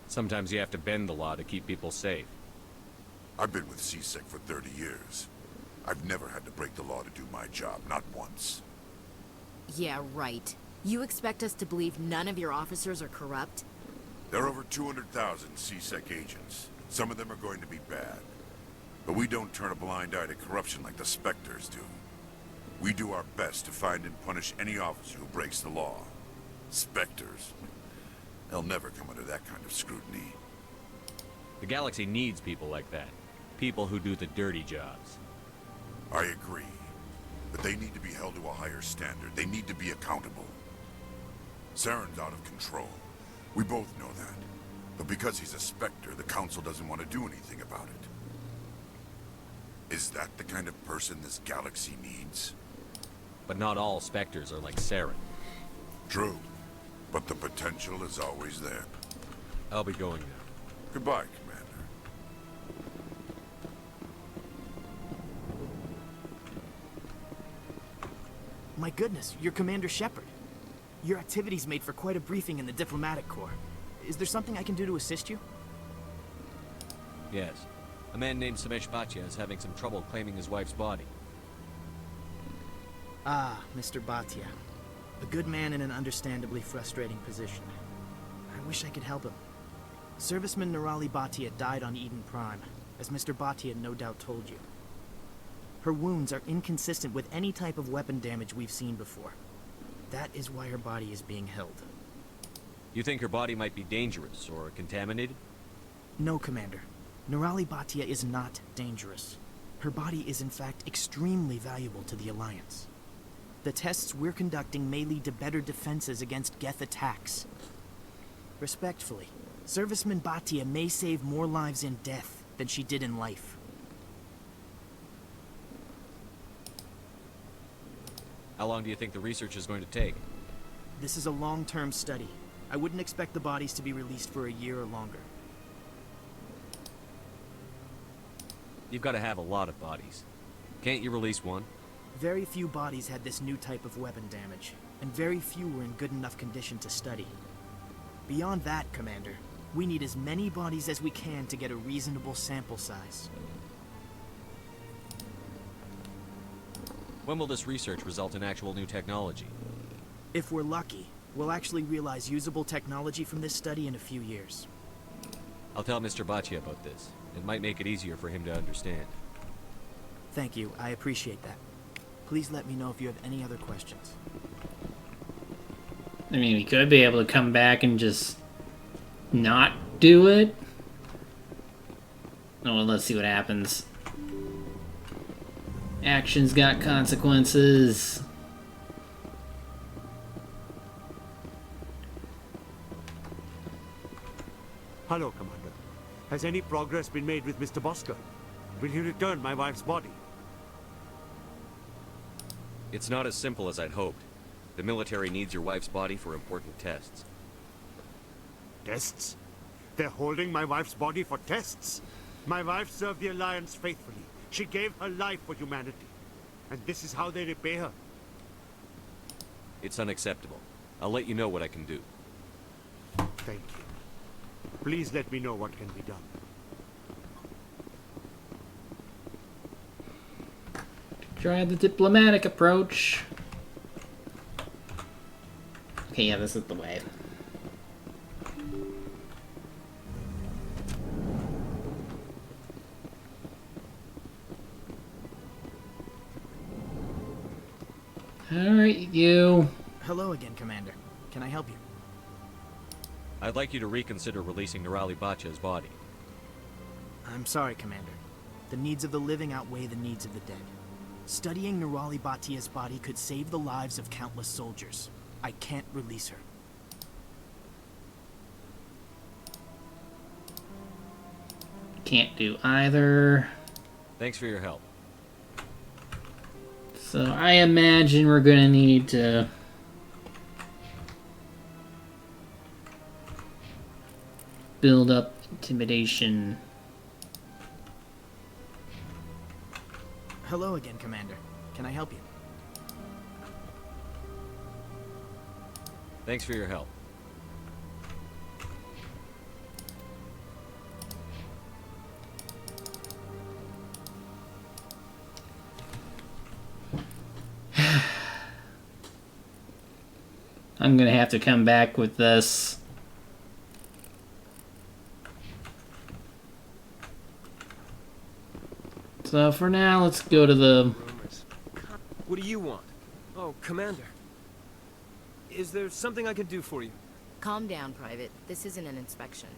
Sometimes you have to bend the law to keep people safe. I've been with CSEC for 30 years. I've never had to break the law to do my job, not once. Yeah, right. You expect us to believe none of your officers are corrupt? There are over 200,000 CSEC agents. Some of them are going to be bad. But we don't turn a blind eye to corruption like the Spectres do. We do our best to find and punish any officer who breaks the law. Spectres. They'll never come under that kind of scrutiny. The galaxy needs people like that. People who do the dirty jobs. I agree. But they need to be held to a higher standard. They need to be accountable. Saren's out of control. We both know that. But because he's a Spectre, the Council doesn't want to do anything about it. Is that the kind of person this galaxy needs? But not all Spectres are like Saren. True. But the potential is always there. I'll be going now. Goodbye, Commander. My goodness, you're Commander Shepard. Your activities made for quite a briefing in the Diplomatic Corps. Is there something I can do to assist you? Yes. A man named Samesh Bhatia is having some trouble claiming his wife's body. Ah, Mr. Bhatia. A good man in an understandably frustrating position. I wish I could help him. Serviceman Nirali Bhatia died on Eden Prime, as Mr. Bhatia no doubt told you. Her wounds are inconsistent with any type of weapon damage we've seen before. That is why her body is being held. You think her body might be dangerous or contaminated? No, Commander. Nirali Bhatia is not dangerous. Her body is in fact extremely valuable to the Alliance. The tests we're conducting may lead to better defenses against Geth attacks. Respectfully, Serviceman Bhatia may save more lives in death than she did in life. How long do you think the research is going to take? This is a long-term study. I wouldn't expect the bodies to be released for a year or longer. You've got to have a lot of bodies. Can't you release one? Very few bodies had this new type of weapon damage, and very few were in good enough condition to study. Beyond that, Commander, we need as many bodies as we can to get a reasonable sample size. When will this research result in actual new technology? If we're lucky, we'll actually realize usable technology from this study in a few years. I'll tell Mr. Bhatia about this. It might make it easier for him to understand. Thank you, I appreciate that. Please let me know if you have any other questions. I mean, we could be able to come back and just not do it. Oh, well, let's see what happens. Actions got consequences. Hello, Commander. Has any progress been made with Mr. Bosker? Will he return my wife's body? It's not as simple as I'd hoped. The military needs your wife's body for important tests. Tests? They're holding my wife's body for tests? My wife served the Alliance faithfully. She gave her life for humanity. And this is how they repay her. It's unacceptable. I'll let you know what I can do. Thank you. Please let me know what can be done. Try the diplomatic approach. Okay, yeah, this is the way. Alright, you. Hello again, Commander. Can I help you? I'd like you to reconsider releasing Nirali Bhatia's body. I'm sorry, Commander. The needs of the living outweigh the needs of the dead. Studying Nirali Bhatia's body could save the lives of countless soldiers. I can't release her. Can't do either. Thanks for your help. So I imagine we're gonna need to build up intimidation. Hello again, Commander. Can I help you? Thanks for your help. I'm gonna have to come back with this. So for now, let's go to the... What do you want? Oh, Commander. Is there something I can do for you? Calm down, Private. This isn't an inspection.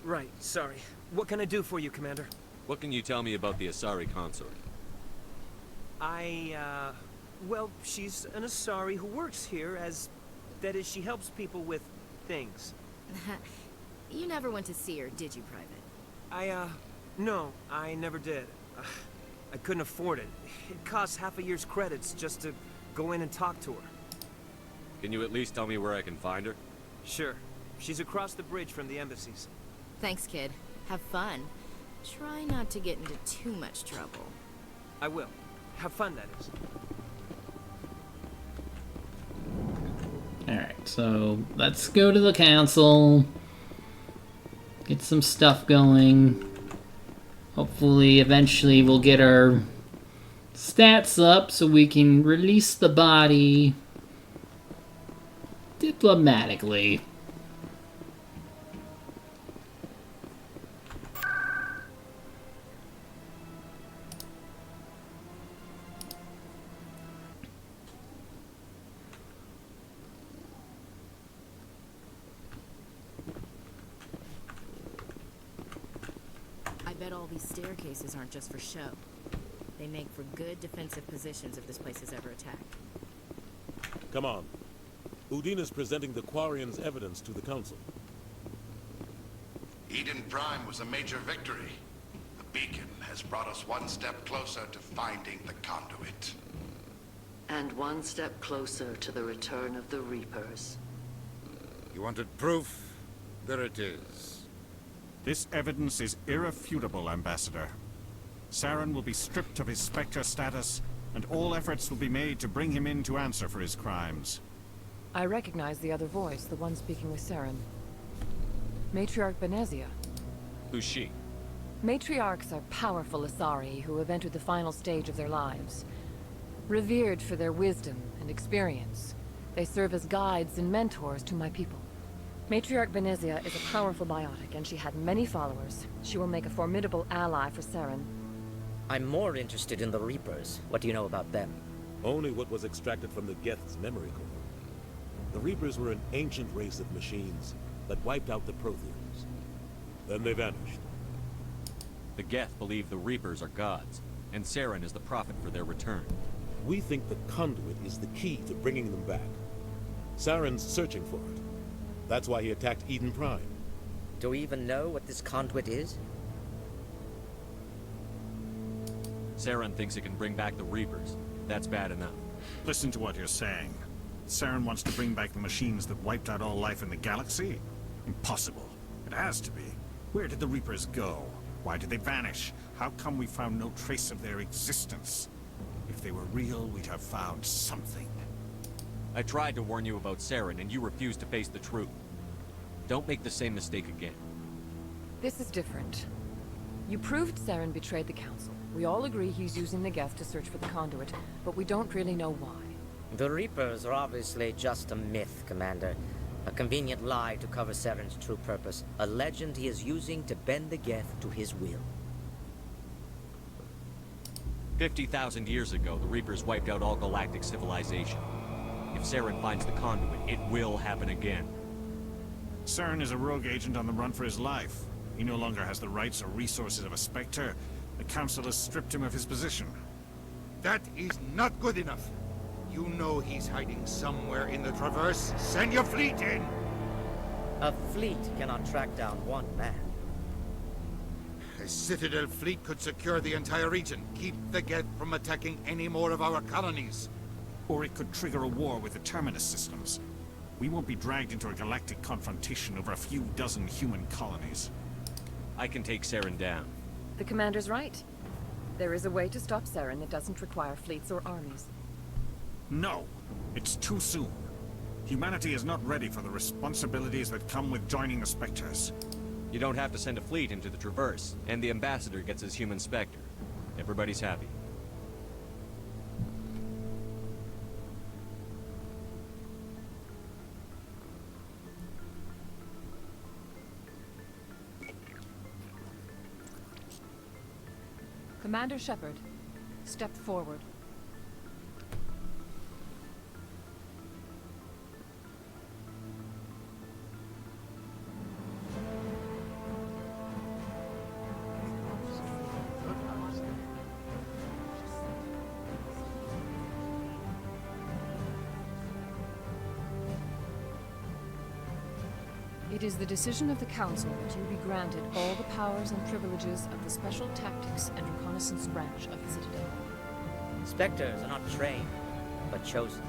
Right, sorry. What can I do for you, Commander? What can you tell me about the Asari consort? Well, she's an Asari who works here as... That is, she helps people with things. You never went to see her, did you, Private? No, I never did. I couldn't afford it. It costs half a year's credits just to go in and talk to her. Can you at least tell me where I can find her? Sure. She's across the bridge from the embassies. Thanks, kid. Have fun. Try not to get into too much trouble. I will. Have fun, that is. Alright, so let's go to the council. Get some stuff going. Hopefully, eventually, we'll get our stats up so we can release the body diplomatically. I bet all these staircases aren't just for show. They make for good defensive positions if this place is ever attacked. Come on. Udina's presenting the Quarians' evidence to the Council. Eden Prime was a major victory. The beacon has brought us one step closer to finding the conduit. And one step closer to the return of the Reapers. You wanted proof? There it is. This evidence is irrefutable, Ambassador. Saren will be stripped of his Spectre status, and all efforts will be made to bring him in to answer for his crimes. I recognize the other voice, the one speaking with Saren. Matriarch Benezia. Who's she? Matriarchs are powerful Asari who have entered the final stage of their lives. Revered for their wisdom and experience, they serve as guides and mentors to my people. Matriarch Benezia is a powerful biotic, and she had many followers. She will make a formidable ally for Saren. I'm more interested in the Reapers. What do you know about them? Only what was extracted from the Geth's memory core. The Reapers were an ancient race of machines that wiped out the Protheans. Then they vanished. The Geth believe the Reapers are gods, and Saren is the prophet for their return. We think the conduit is the key to bringing them back. Saren's searching for it. That's why he attacked Eden Prime. Do we even know what this conduit is? Saren thinks it can bring back the Reapers. That's bad enough. Listen to what you're saying. Saren wants to bring back the machines that wiped out all life in the galaxy? Impossible. It has to be. Where did the Reapers go? Why did they vanish? How come we found no trace of their existence? If they were real, we'd have found something. I tried to warn you about Saren, and you refused to face the truth. Don't make the same mistake again. This is different. You proved Saren betrayed the Council. We all agree he's using the Geth to search for the conduit, but we don't really know why. The Reapers are obviously just a myth, Commander. A convenient lie to cover Saren's true purpose. A legend he is using to bend the Geth to his will. 50,000 years ago, the Reapers wiped out all galactic civilization. If Saren finds the conduit, it will happen again. Saren is a rogue agent on the run for his life. He no longer has the rights or resources of a Spectre. The Council has stripped him of his position. That is not good enough. You know he's hiding somewhere in the Traverse. Send your fleet in! A fleet cannot track down one man. The Citadel fleet could secure the entire region, keep the Geth from attacking any more of our colonies. Or it could trigger a war with the Terminus systems. We won't be dragged into a galactic confrontation over a few dozen human colonies. I can take Saren down. The commander's right. There is a way to stop Saren that doesn't require fleets or armies. No! It's too soon. Humanity is not ready for the responsibilities that come with joining the Spectres. You don't have to send a fleet into the Traverse, and the Ambassador gets his human Spectre. Everybody's happy. Commander Shepard, step forward. It is the decision of the Council that you be granted all the powers and privileges of the Special Tactics and Reconnaissance branch of the Citadel. Spectres are not trained, but chosen.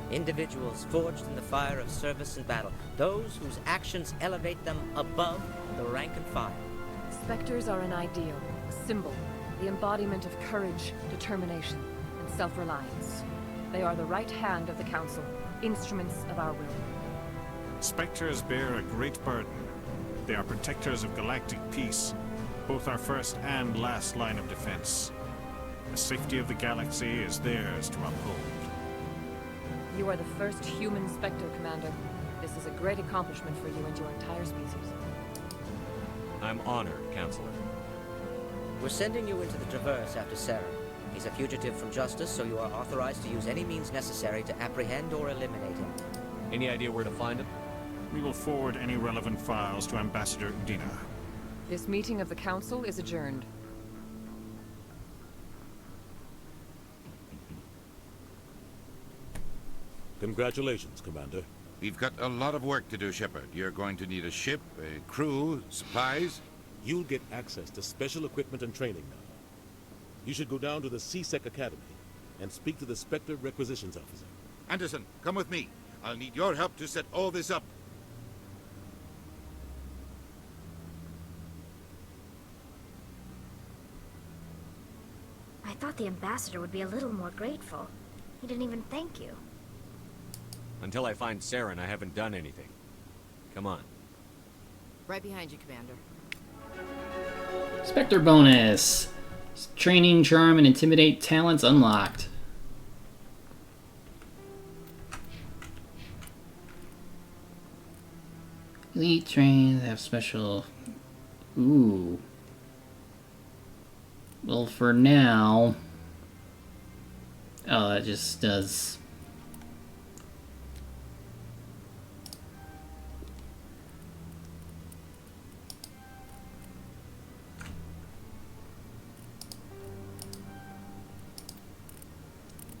Individuals forged in the fire of service and battle. Those whose actions elevate them above the rank and file. Spectres are an ideal, a symbol, the embodiment of courage, determination, and self-reliance. They are the right hand of the Council, instruments of our will. Spectres bear a great burden. They are protectors of galactic peace, both our first and last line of defense. The safety of the galaxy is theirs to uphold. You are the first human Spectre, Commander. This is a great accomplishment for you and your entire species. I'm honored, Counselor. We're sending you into the Traverse after Saren. He's a fugitive from justice, so you are authorized to use any means necessary to apprehend or eliminate him. Any idea where to find him? We will forward any relevant files to Ambassador Udina. This meeting of the Council is adjourned. Congratulations, Commander. We've got a lot of work to do, Shepard. You're going to need a ship, a crew, supplies. You'll get access to special equipment and training now. You should go down to the C-Sec Academy and speak to the Spectre Requisitions Officer. Anderson, come with me. I'll need your help to set all this up. I thought the ambassador would be a little more grateful. He didn't even thank you. Until I find Saren, I haven't done anything. Come on. Right behind you, Commander. Spectre bonus. Training, charm, and intimidate talents unlocked. Elite trains have special... Ooh. Well, for now... Oh, that just does...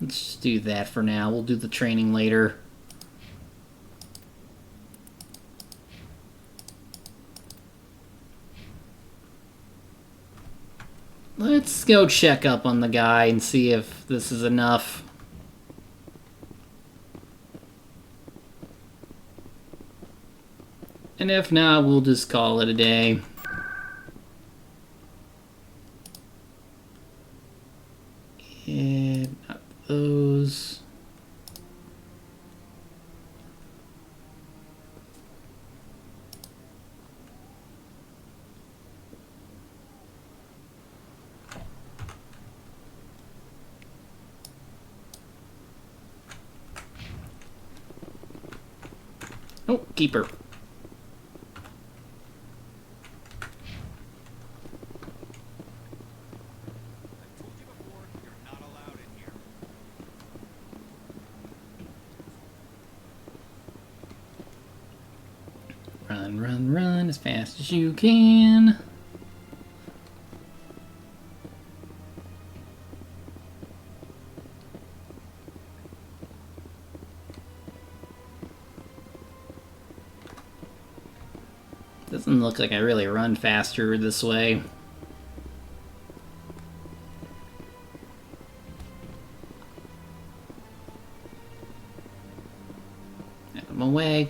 Let's just do that for now. We'll do the training later. Let's go check up on the guy and see if this is enough. And if not, we'll just call it a day. And not those. Oh, keeper. Run, run, run as fast as you can. Doesn't look like I really run faster this way. him away.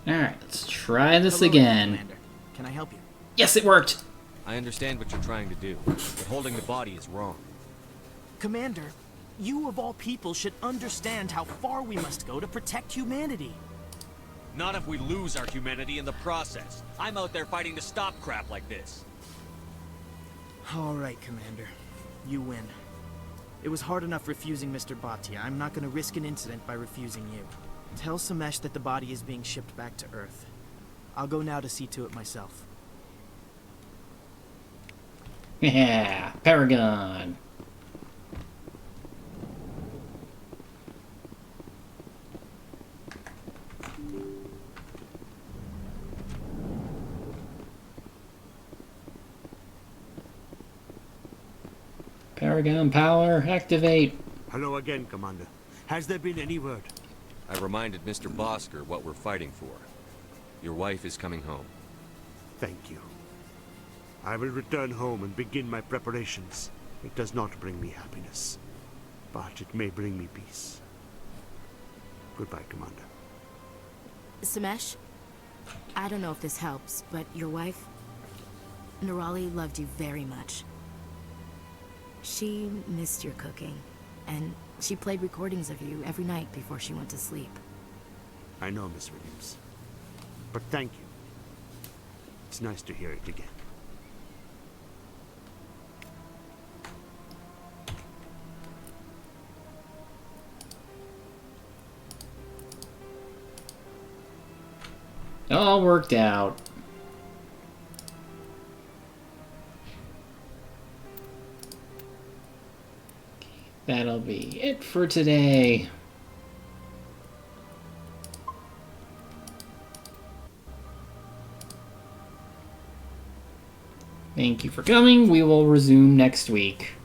Alright, let's try this Hello, again. Commander. Can I help you? Yes, it worked! I understand what you're trying to do, but holding the body is wrong. Commander, you of all people should understand how far we must go to protect humanity. Not if we lose our humanity in the process. I'm out there fighting to stop crap like this. All right, Commander. You win. It was hard enough refusing Mr. Bhatia. I'm not going to risk an incident by refusing you. Tell Samesh that the body is being shipped back to Earth. I'll go now to see to it myself. Yeah, Paragon. Paragon power, activate. Hello again, Commander. Has there been any word? I reminded Mr. Bosker what we're fighting for. Your wife is coming home. Thank you. I will return home and begin my preparations. It does not bring me happiness, but it may bring me peace. Goodbye, Commander. Samesh, I don't know if this helps, but your wife, Nirali, loved you very much. She missed your cooking, and she played recordings of you every night before she went to sleep. I know, Miss Williams. But thank you. It's nice to hear it again. All worked out. That'll be it for today. Thank you for coming. We will resume next week.